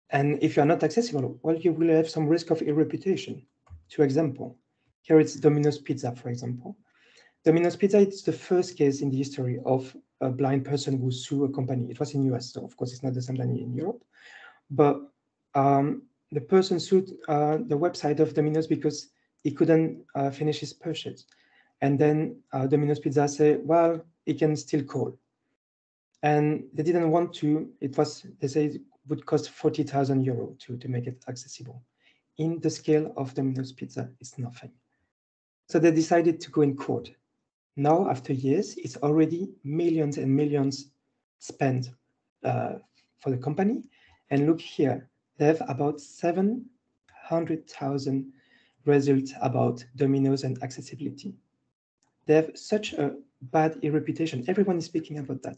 And if you're not accessible, well, you will have some risk of irreputation. 2 examples. Here it's Domino's Pizza, for example. Domino's Pizza, it's the first case in the history of a blind person who sued a company. It was in US, so of course it's not the same than in Europe. But the person sued the website of Domino's because he couldn't finish his purchase. And then Domino's Pizza said, well, he can still call. And they didn't want to, they say it would cost 40,000 euros to make it accessible. In the scale of Domino's Pizza, it's nothing. So they decided to go in court. Now, after years, it's already millions and millions spent for the company. And look here, they have about 700,000 results about Domino's and accessibility. They have such a bad reputation. Everyone is speaking about that.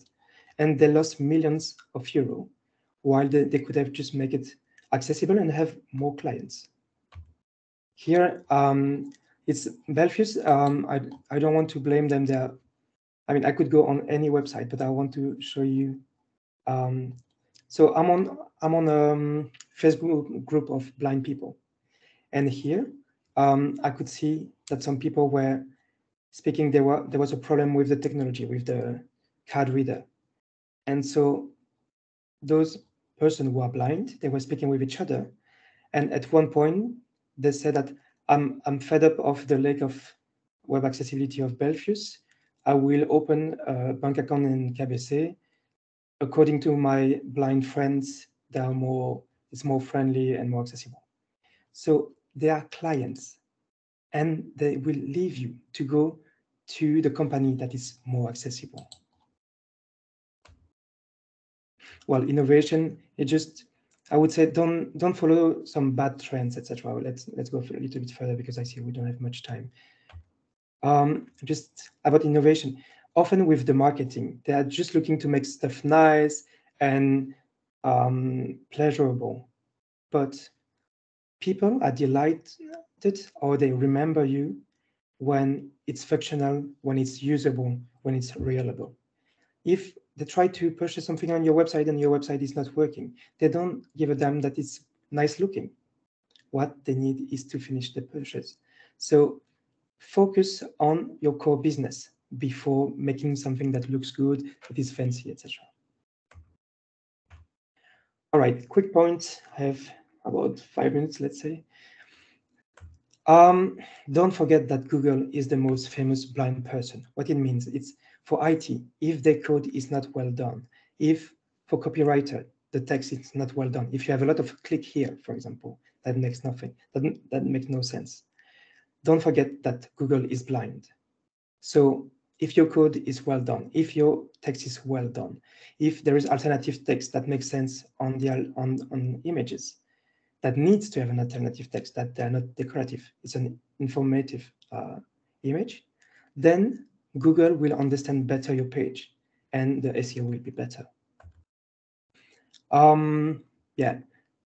And they lost millions of euros, while they could have just make it accessible and have more clients. Here, it's Belfius. I don't want to blame them. I mean, I could go on any website, but I want to show you. So I'm on a Facebook group of blind people, and here I could see that some people were speaking. There was a problem with the technology, with the card reader, and so those persons who are blind, they were speaking with each other, and at one point they said that I'm fed up of the lack of web accessibility of Belfius. I will open a bank account in KBC. According to my blind friends, it's more friendly and more accessible. So they are clients, and they will leave you to go to the company that is more accessible. Well, innovation, I would say don't follow some bad trends, etc. Let's go a little bit further, because I see we don't have much time. Just about innovation. Often with the marketing, they are just looking to make stuff nice and pleasurable, but people are delighted, or they remember you when it's functional, when it's usable, when it's reliable. If they try to purchase something on your website and your website is not working, they don't give a damn that it's nice looking. What they need is to finish the purchase. So focus on your core business before making something that looks good, that is fancy, etc. All right, quick points. I have about 5 minutes, let's say. Don't forget that Google is the most famous blind person. What it means, it's for IT, if the code is not well done, if for copywriter, the text is not well done, if you have a lot of click here, for example, that makes nothing, that makes no sense. Don't forget that Google is blind. So if your code is well done, if your text is well done, if there is alternative text that makes sense on images, that needs to have an alternative text, that they're not decorative, it's an informative image, then Google will understand better your page and the SEO will be better. Yeah,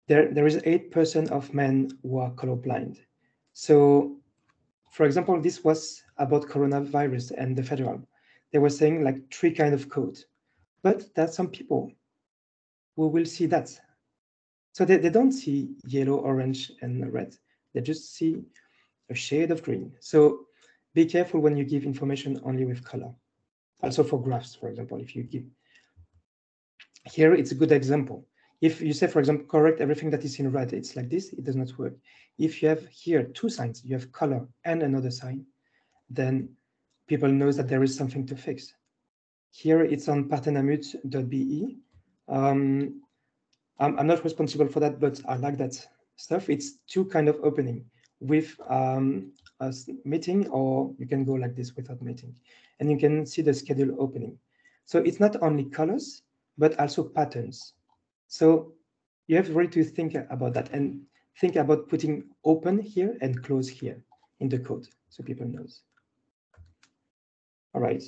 there is 8% of men who are colorblind. So, for example, this was about coronavirus and the federal. They were saying like 3 kinds of code, but there's some people who will see that. So they don't see yellow, orange, and red. They just see a shade of green. So be careful when you give information only with color. Also for graphs, for example, if you give, here it's a good example. If you say, for example, correct everything that is in red, it's like this, it does not work. If you have here 2 signs, you have color and another sign, then people know that there is something to fix. Here it's on partenamut.be. I'm not responsible for that, but I like that stuff. It's 2 kind of opening with a meeting, or you can go like this without meeting. And you can see the schedule opening. So it's not only colors, but also patterns. So you have really to think about that and think about putting open here and close here in the code so people knows. All right,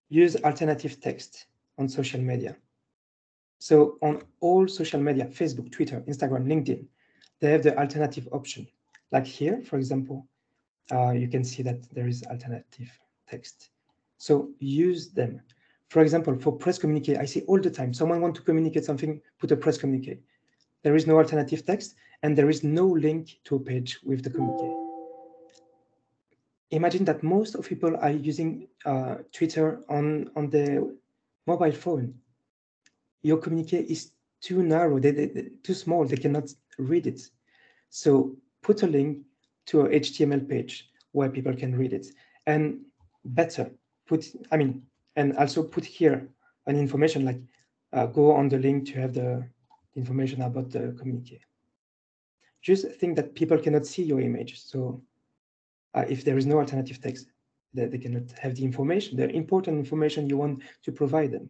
use alternative text on social media. So on all social media, Facebook, Twitter, Instagram, LinkedIn, they have the alternative option. Like here, for example, you can see that there is alternative text. So use them. For example, for press communique, I see all the time, someone want to communicate something, put a press communique. There is no alternative text and there is no link to a page with the communique. Imagine that most of people are using Twitter on their mobile phone. Your communique is too narrow, they're too small, they cannot read it. So put a link to a HTML page where people can read it. And better, and also put here an information like go on the link to have the information about the communique. Just think that people cannot see your image. So if there is no alternative text, they cannot have the information, the important information you want to provide them.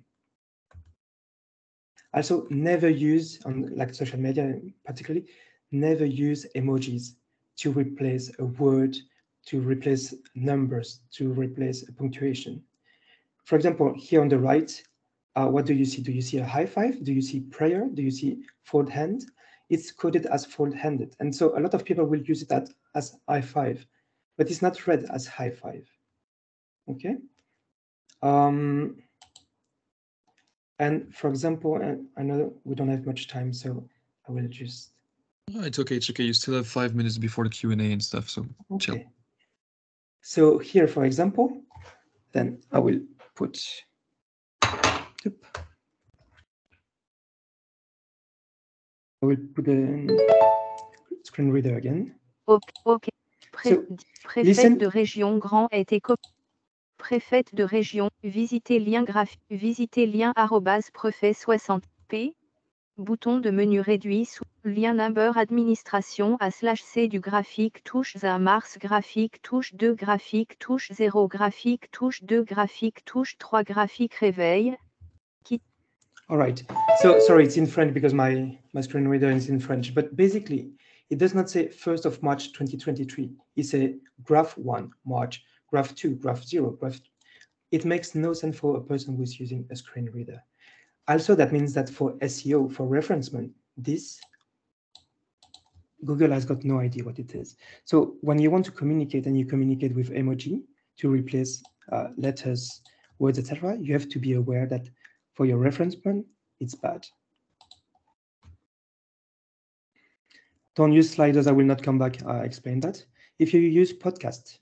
Also, never use, on like social media particularly, never use emojis to replace a word, to replace numbers, to replace a punctuation. For example, here on the right, what do you see? Do you see a high five? Do you see prayer? Do you see fold hand? It's coded as fold-handed. And so a lot of people will use it as high five, but it's not read as high five. Okay. And for example, I know we don't have much time, so I will just. No, it's okay. It's okay. You still have 5 minutes before the Q&A and stuff, so Okay. chill. So here, for example, then I will put. I will put the screen reader again. Ok. So, Préfète listen. de région Grand a été Préfète de région, visiter lien graphique, visiter lien @prefet 60p. Bouton de menu réduit sous lien number administration /c du graphique touche 1 mars graphique touche 2 graphique touche 0 graphique touche 2 graphique touche 3 graphique réveil. All right. So sorry, it's in French because my screen reader is in French, but basically it does not say 1st of March 2023. It says graph 1 March, graph 2, graph 0, graph. It makes no sense for a person who is using a screen reader. Also, that means that for SEO, for referencement, this Google has got no idea what it is. So when you want to communicate and you communicate with emoji to replace letters, words, etc., you have to be aware that for your referencement, it's bad. Don't use sliders. I will not come back. Explain that. If you use podcast,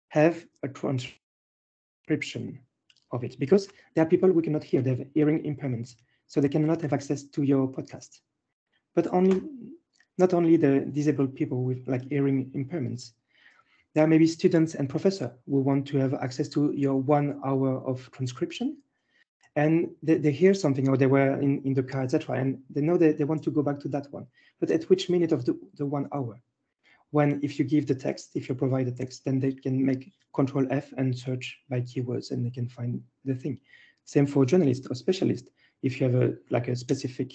have a transcription of it, because there are people who cannot hear. They have hearing impairments, so they cannot have access to your podcast. But not only the disabled people with like hearing impairments. There are maybe students and professors who want to have access to your 1 hour of transcription, and they hear something, or they were in the car, etc., and they know that they want to go back to that one. But at which minute of the 1 hour? When if you give the text, if you provide the text, then they can make Control F and search by keywords, and they can find the thing. Same for journalists or specialists. If you have a specific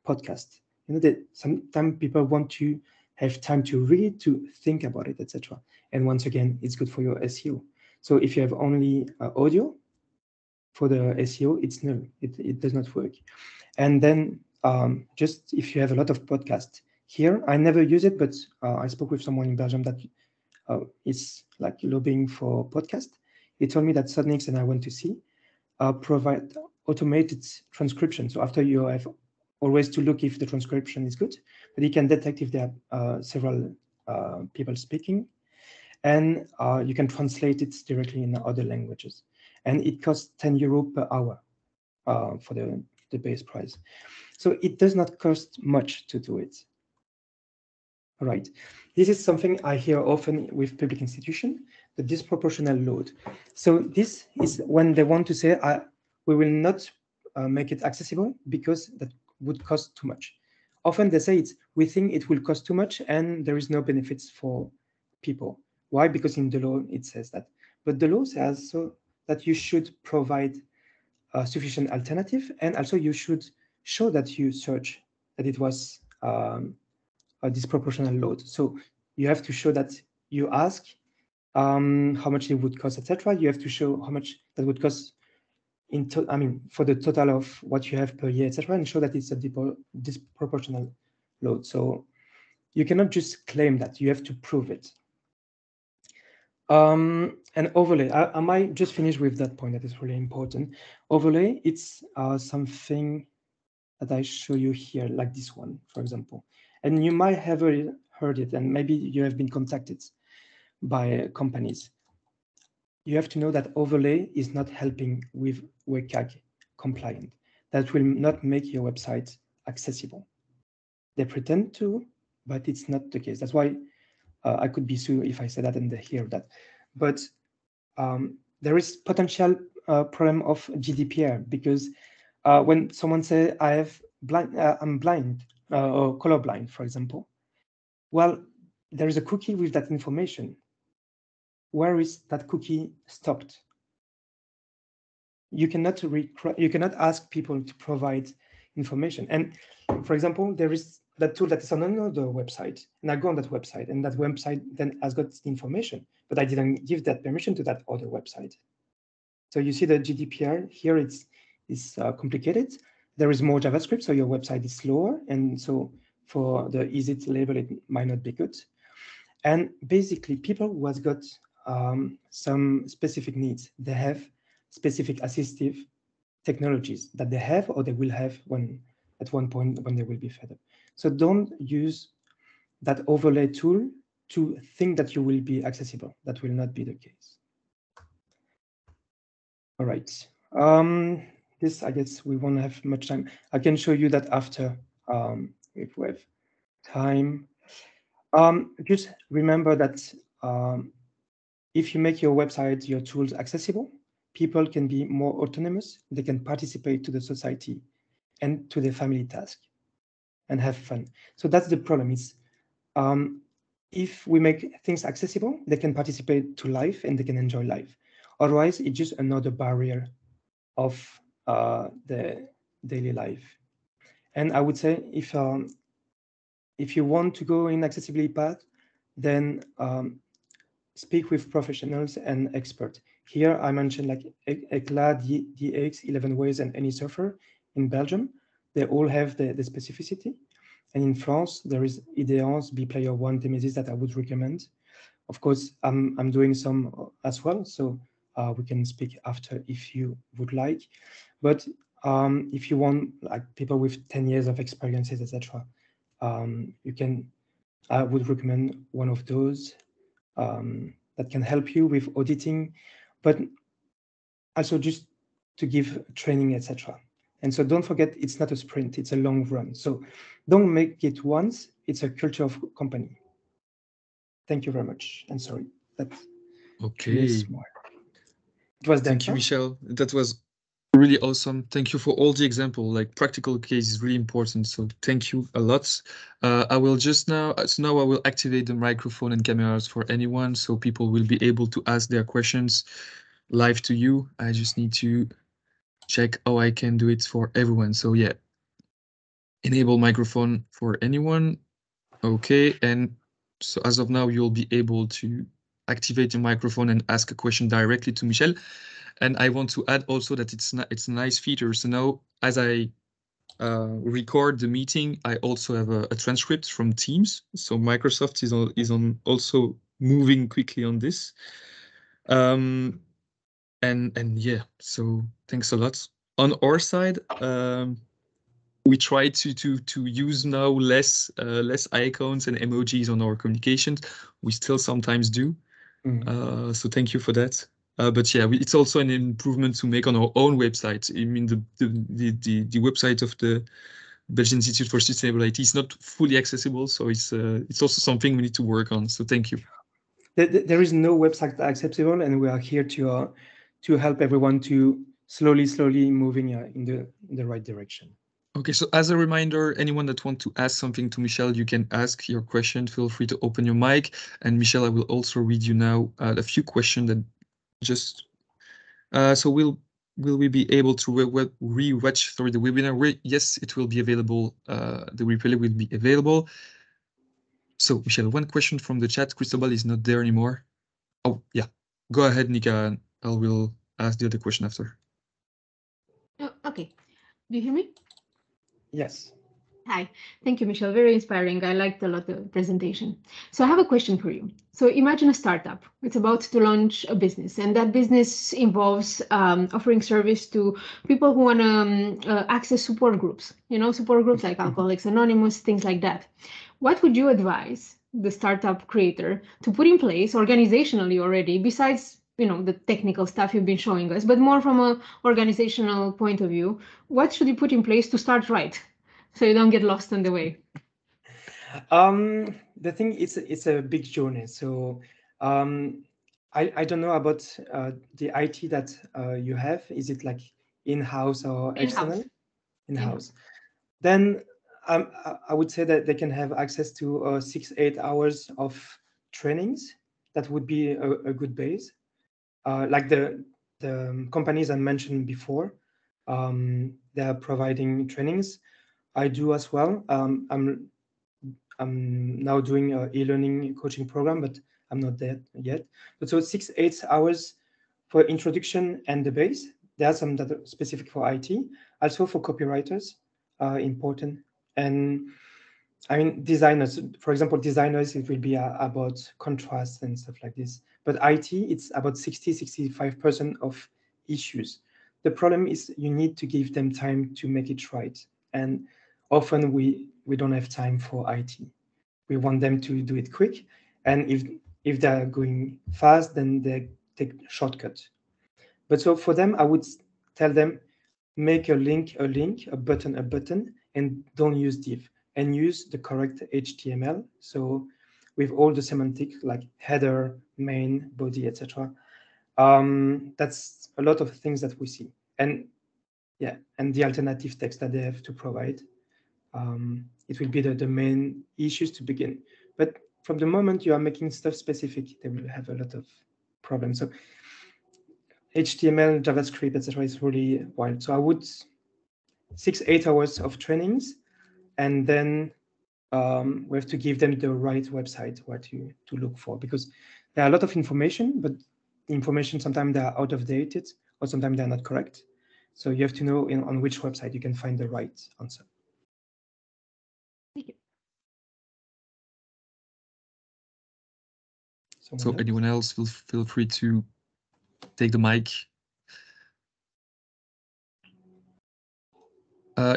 podcast, you know that sometimes people want to have time to read, to think about it, etc. And once again, it's good for your SEO. So if you have only audio for the SEO, it's null. It does not work. And then just if you have a lot of podcasts here, I never use it, but I spoke with someone in Belgium that is like lobbying for podcast. He told me that Sodnix, and I went to see, provide automated transcription. So after you have always to look if the transcription is good, but you can detect if there are several people speaking, and you can translate it directly in other languages. And it costs 10 euro per hour for the base price. So it does not cost much to do it. All right. This is something I hear often with public institutions, the disproportional load. So this is when they want to say, we will not make it accessible because that would cost too much. Often they say we think it will cost too much and there is no benefits for people. Why? Because in the law it says that. But the law says so that you should provide a sufficient alternative, and also you should show that you search, that it was a disproportional load. So you have to show that you ask how much it would cost, etc. You have to show how much that would cost for the total of what you have per year, etc., and show that it's a disproportional load. So you cannot just claim that, you have to prove it. And overlay, I might just finish with that point that is really important. Overlay, it's something that I show you here, like this one, for example. And you might have heard it, and maybe you have been contacted by companies. You have to know that overlay is not helping with WCAG compliant. That will not make your website accessible. They pretend to, but it's not the case. That's why I could be sued if I say that and they hear that. But there is potential problem of GDPR, because when someone says I'm blind or colorblind, for example, well, there is a cookie with that information. Where is that cookie stopped? You cannot ask people to provide information. And for example, there is that tool that is on another website, and I go on that website, and that website then has got the information, but I didn't give that permission to that other website. So you see the GDPR here, it's complicated. There is more JavaScript, so your website is slower, and so for the ISIT label, it might not be good. And basically, people who has got some specific needs, they have specific assistive technologies that they have or they will have at one point when they will be fed up. So don't use that overlay tool to think that you will be accessible. That will not be the case. All right. This, I guess we won't have much time. I can show you that after, if we have time. Just remember that if you make your website, your tools accessible, people can be more autonomous. They can participate to the society and to their family task and have fun. So that's the problem. Is if we make things accessible, they can participate to life and they can enjoy life. Otherwise, it's just another barrier of the daily life. And I would say if you want to go in accessibility path, then speak with professionals and experts. Here I mentioned like ECLA, DX, 11 Ways, and AnySurfer in Belgium. They all have the specificity. And in France, there is Ideance, bplayer1, Emojis that I would recommend. Of course, I'm doing some as well, so we can speak after if you would like. But if you want like people with 10 years of experiences, etc., I would recommend one of those that can help you with auditing, but also just to give training, etc. And so don't forget, it's not a sprint, it's a long run. So don't make it once, it's a culture of company. Thank you very much. And sorry, that Okay. more. It was Thank you, Michel. That was really awesome. Thank you for all the example. Like practical case is really important. So thank you a lot. I will just now I will activate the microphone and cameras for anyone, so people will be able to ask their questions live to you. I just need to check how I can do it for everyone. So yeah, enable microphone for anyone. Okay, and so as of now, you'll be able to activate your microphone and ask a question directly to Michel. And I want to add also that it's a nice feature. So now, as I record the meeting, I also have a transcript from Teams. So Microsoft is also moving quickly on this. And yeah, so thanks a lot. On our side, we try to use now less icons and emojis on our communications. We still sometimes do. So thank you for that. But yeah, it's also an improvement to make on our own website. I mean, the website of the Belgian Institute for Sustainable IT is not fully accessible, so it's also something we need to work on. So thank you. There is no website accessible, and we are here to help everyone to slowly moving in the right direction. Okay, so as a reminder, anyone that wants to ask something to Michel, you can ask your question. Feel free to open your mic. And Michel, I will also read you now a few questions that just... so will we be able to re-watch through the webinar? Yes, it will be available. The replay will be available. So Michel, one question from the chat. Cristobal is not there anymore. Oh, yeah. Go ahead, Nika. I will ask the other question after. Oh, okay. Do you hear me? Yes. Hi, thank you, Michel. Very inspiring. I liked a lot the presentation. So I have a question for you. So imagine a startup. It's about to launch a business, and that business involves offering service to people who want to access support groups, support groups like Alcoholics Anonymous, things like that. What would you advise the startup creator to put in place organizationally already, besides the technical stuff you've been showing us, but more from an organizational point of view? What should you put in place to start right, so you don't get lost on the way? The thing is, it's a big journey. So I don't know about the IT that you have. Is it like in-house or external? In-house. Then I would say that they can have access to 6-8 hours of trainings. That would be a good base. Like the companies I mentioned before, they are providing trainings. I do as well. I'm now doing an e-learning coaching program, but I'm not there yet. But so 6-8 hours for introduction and the base. There are some that are specific for IT, also for copywriters, important. And I mean, designers, for example, designers, it will be about contrast and stuff like this. But IT, it's about 60-65% of issues. The problem is you need to give them time to make it right. And often we don't have time for IT. We want them to do it quick. And if they're going fast, then they take shortcut. But so for them, I would tell them, make a link, a button, and don't use div, and use the correct HTML. So with all the semantic like header, main, body, etc. That's a lot of things that we see. And yeah, and the alternative text that they have to provide. It will be the main issues to begin. But from the moment you are making stuff specific, they will have a lot of problems. So HTML, JavaScript, etc. is really wild. So I would 6-8 hours of trainings, and then we have to give them the right website where to look for, because there are a lot of information, but the information sometimes they are out of dated or sometimes they're not correct. So you have to know on which website you can find the right answer. Thank you. So anyone else, feel free to take the mic.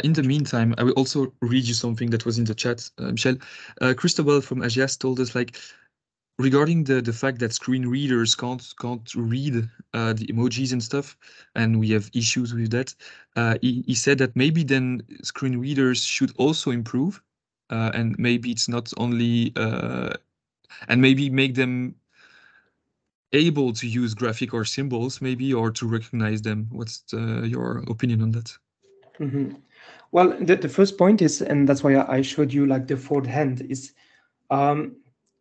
In the meantime, I will also read you something that was in the chat, Michel. Cristobal from Agias told us, like, regarding the fact that screen readers can't read the emojis and stuff, and we have issues with that. He said that maybe then screen readers should also improve, and maybe it's not only and maybe make them able to use graphic or symbols, maybe, or to recognize them. What's your opinion on that? Mm-hmm. Well, the first point is, and that's why I showed you like the fold hand is,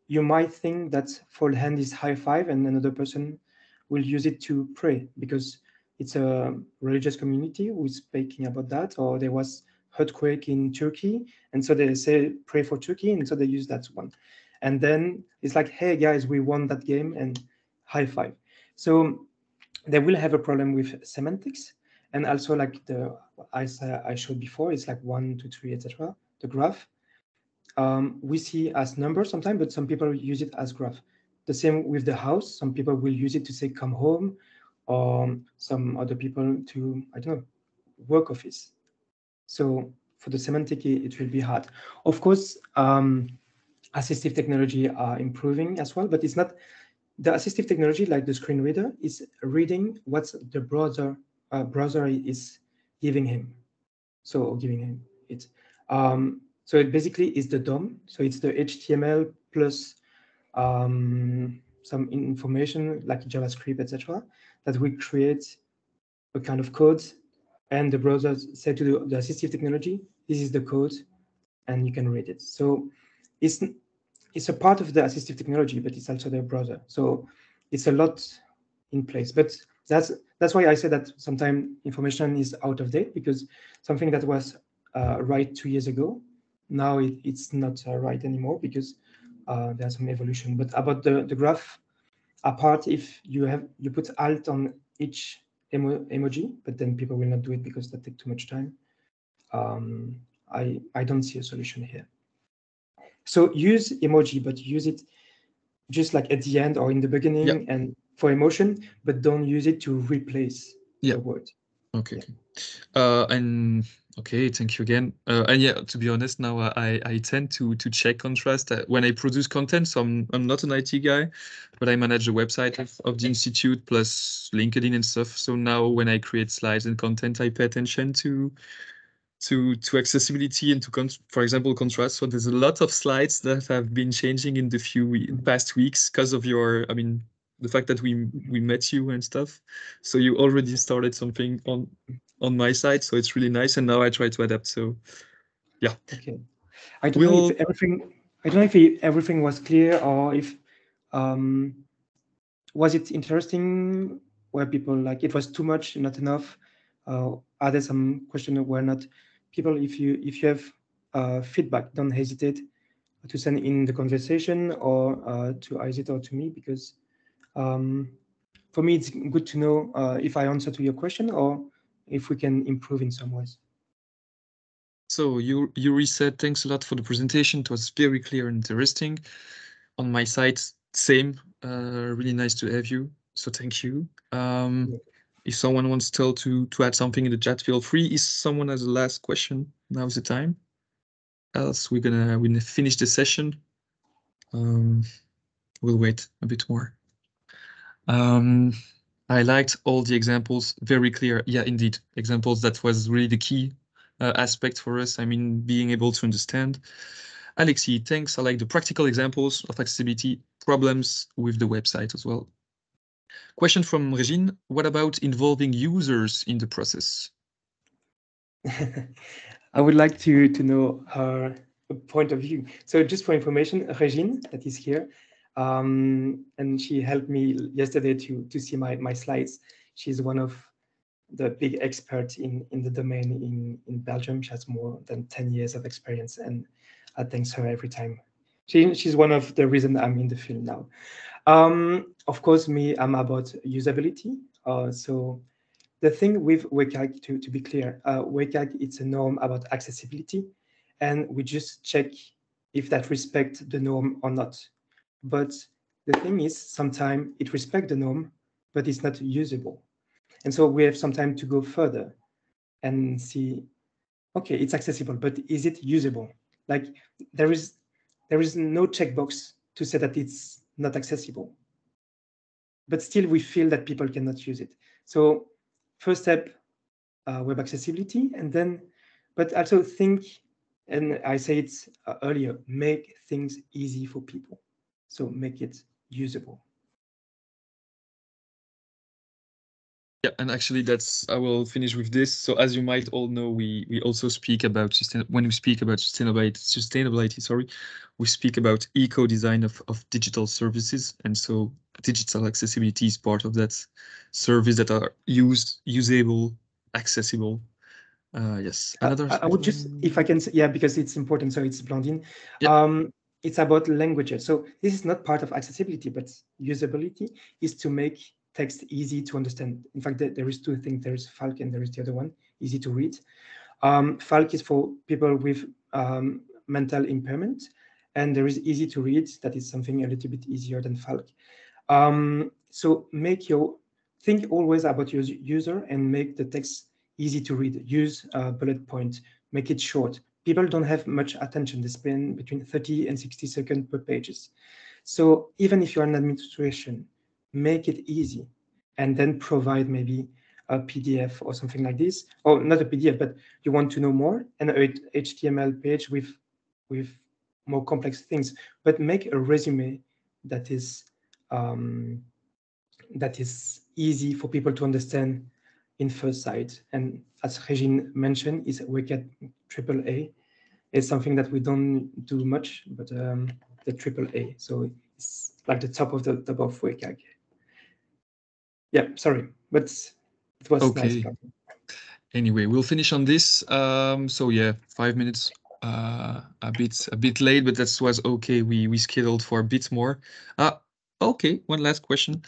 you might think that fold hand is high five and another person will use it to pray because it's a religious community who is speaking about that, or there was earthquake in Turkey and so they say pray for Turkey and so they use that one. and then it's like, hey guys, we won that game, and high five. So they will have a problem with semantics, and also like the I showed before, it's like 1, 2, 3, etc. The graph we see as numbers sometimes, but some people use it as graph. The same with the house. Some people will use it to say come home, or some other people to, I don't know, work office. So for the semantic, it will be hard. Of course, assistive technology are improving as well, but it's not the assistive technology like the screen reader is reading what the browser is giving him. So giving him it. So it basically is the DOM. So it's the HTML plus some information like JavaScript, etc., that we create a kind of code, and the browser said to the assistive technology, this is the code, and you can read it. So it's a part of the assistive technology, but it's also the browser. So it's a lot in place. But that's why I said that sometimes information is out of date, because something that was right 2 years ago, now it's not right anymore, because there's some evolution. But about the graph, apart if you put alt on each emoji, but then people will not do it because that takes too much time. I don't see a solution here. So use emoji, but use it just like at the end or in the beginning and for emotion, but don't use it to replace the word. Okay. And okay, thank you again. And yeah, to be honest, now I tend to check contrast when I produce content. So I'm not an IT guy, but I manage the website of the Institute plus LinkedIn and stuff. So now when I create slides and content, I pay attention to accessibility and to, for example, contrast. So there's a lot of slides that have been changing in the past weeks because of your, I mean, the fact that we met you and stuff. So you already started something on my side, so it's really nice. And now I try to adapt. So yeah. Okay. I don't know if everything was clear, or if was it interesting, where people like it was too much, not enough? Are there some questions that were not? People, if you have feedback, don't hesitate to send in the conversation, or to ISIT or to me, because for me it's good to know if I answer to your question or if we can improve in some ways. So Yuri said, thanks a lot for the presentation. It was very clear and interesting. On my side, same. Really nice to have you. So thank you. If someone wants still to add something in the chat, feel free. If someone has a last question, now's the time. Else we're gonna finish the session. We'll wait a bit more. I liked all the examples, very clear. Yeah, indeed, examples. That was really the key aspect for us. I mean, being able to understand. Alexi, thanks. I like the practical examples of accessibility problems with the website as well. Question from Regine, what about involving users in the process? I would like to know her point of view. So just for information, Regine, that is here, and she helped me yesterday to see my slides. She's one of the big experts in the domain in Belgium. She has more than 10 years of experience, and I thank her every time. She's one of the reasons I'm in the field now. Of course, I'm about usability. So the thing with WCAG, to be clear, WCAG, it's a norm about accessibility, and we just check if that respects the norm or not. But the thing is, sometimes it respects the norm, but it's not usable. And so we have some time to go further and see, okay, it's accessible, but is it usable? Like there is no checkbox to say that it's not accessible. But still we feel that people cannot use it. So first step, web accessibility, and then, but also think, and I say it earlier, make things easy for people. So make it usable. Yeah, and actually I will finish with this. So as you might all know, we also speak about when we speak about sustainability, sorry, we speak about eco-design of digital services. And so digital accessibility is part of that service that are usable, accessible. Yes. Another I would just, if I can, yeah, because it's important. So it's Blandine. Yeah. it's about languages. So this is not part of accessibility, but usability is to make text easy to understand. In fact, there is two things. There is FALC and there is the other one, easy to read. FALC is for people with mental impairment, and there is easy to read. That is something a little bit easier than FALC. So think always about your user and make the text easy to read. Use bullet points, make it short. People don't have much attention. They spend between 30 and 60 seconds per pages. So even if you're an administration, make it easy and then provide maybe a PDF or something like this, or not a PDF, but you want to know more, and an HTML page with more complex things, but make a resume that is easy for people to understand in first sight. And as Regine mentioned, is WCAG AAA. It's something that we don't do much, but the AAA. So it's like the top of WCAG. Yeah, sorry, but it was Okay. nice. Anyway, we'll finish on this. So yeah, 5 minutes, a bit late, but that was okay. We scheduled for a bit more. Okay, one last question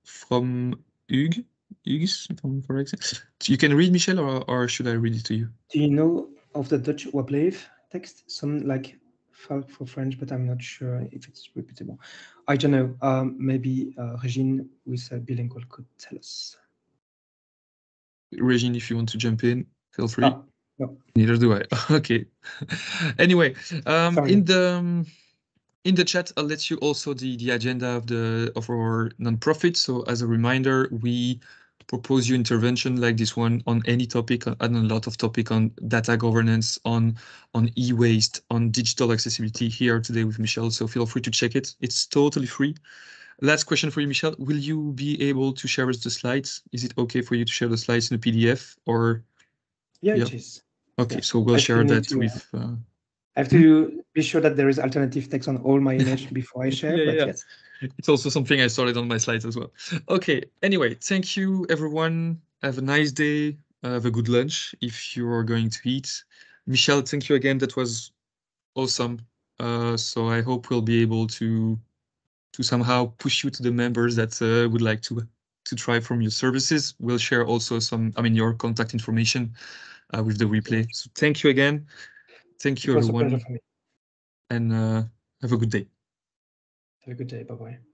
from Hugues, if I'm correct. You can read, Michel, or should I read it to you? Do you know of the Dutch Wableef text? Some like FALC for French, but I'm not sure if it's repeatable. I don't know. Maybe Regine, who is bilingual, could tell us. Regine, if you want to jump in, feel free. No. Neither do I. Okay. Anyway, in the chat, I'll let you also the agenda of our nonprofit. So as a reminder, we propose you intervention like this one on any topic, and a lot of topic on data governance, on e-waste, on digital accessibility here today with Michel. So feel free to check it. It's totally free. Last question for you, Michel. Will you be able to share us the slides? Is it okay for you to share the slides in a PDF or? Yeah, it is. Okay, yeah. so we'll share that with. I have to be sure that there is alternative text on all my image before I share, but yes. It's also something I started on my slides as well. Okay, anyway, thank you, everyone. Have a nice day. Have a good lunch if you are going to eat. Michel, thank you again. That was awesome. So I hope we'll be able to somehow push you to the members that would like to try from your services. We'll share also your contact information with the replay. So thank you again. Thank you, everyone. It was a pleasure for me. And have a good day. Have a good day. Bye-bye.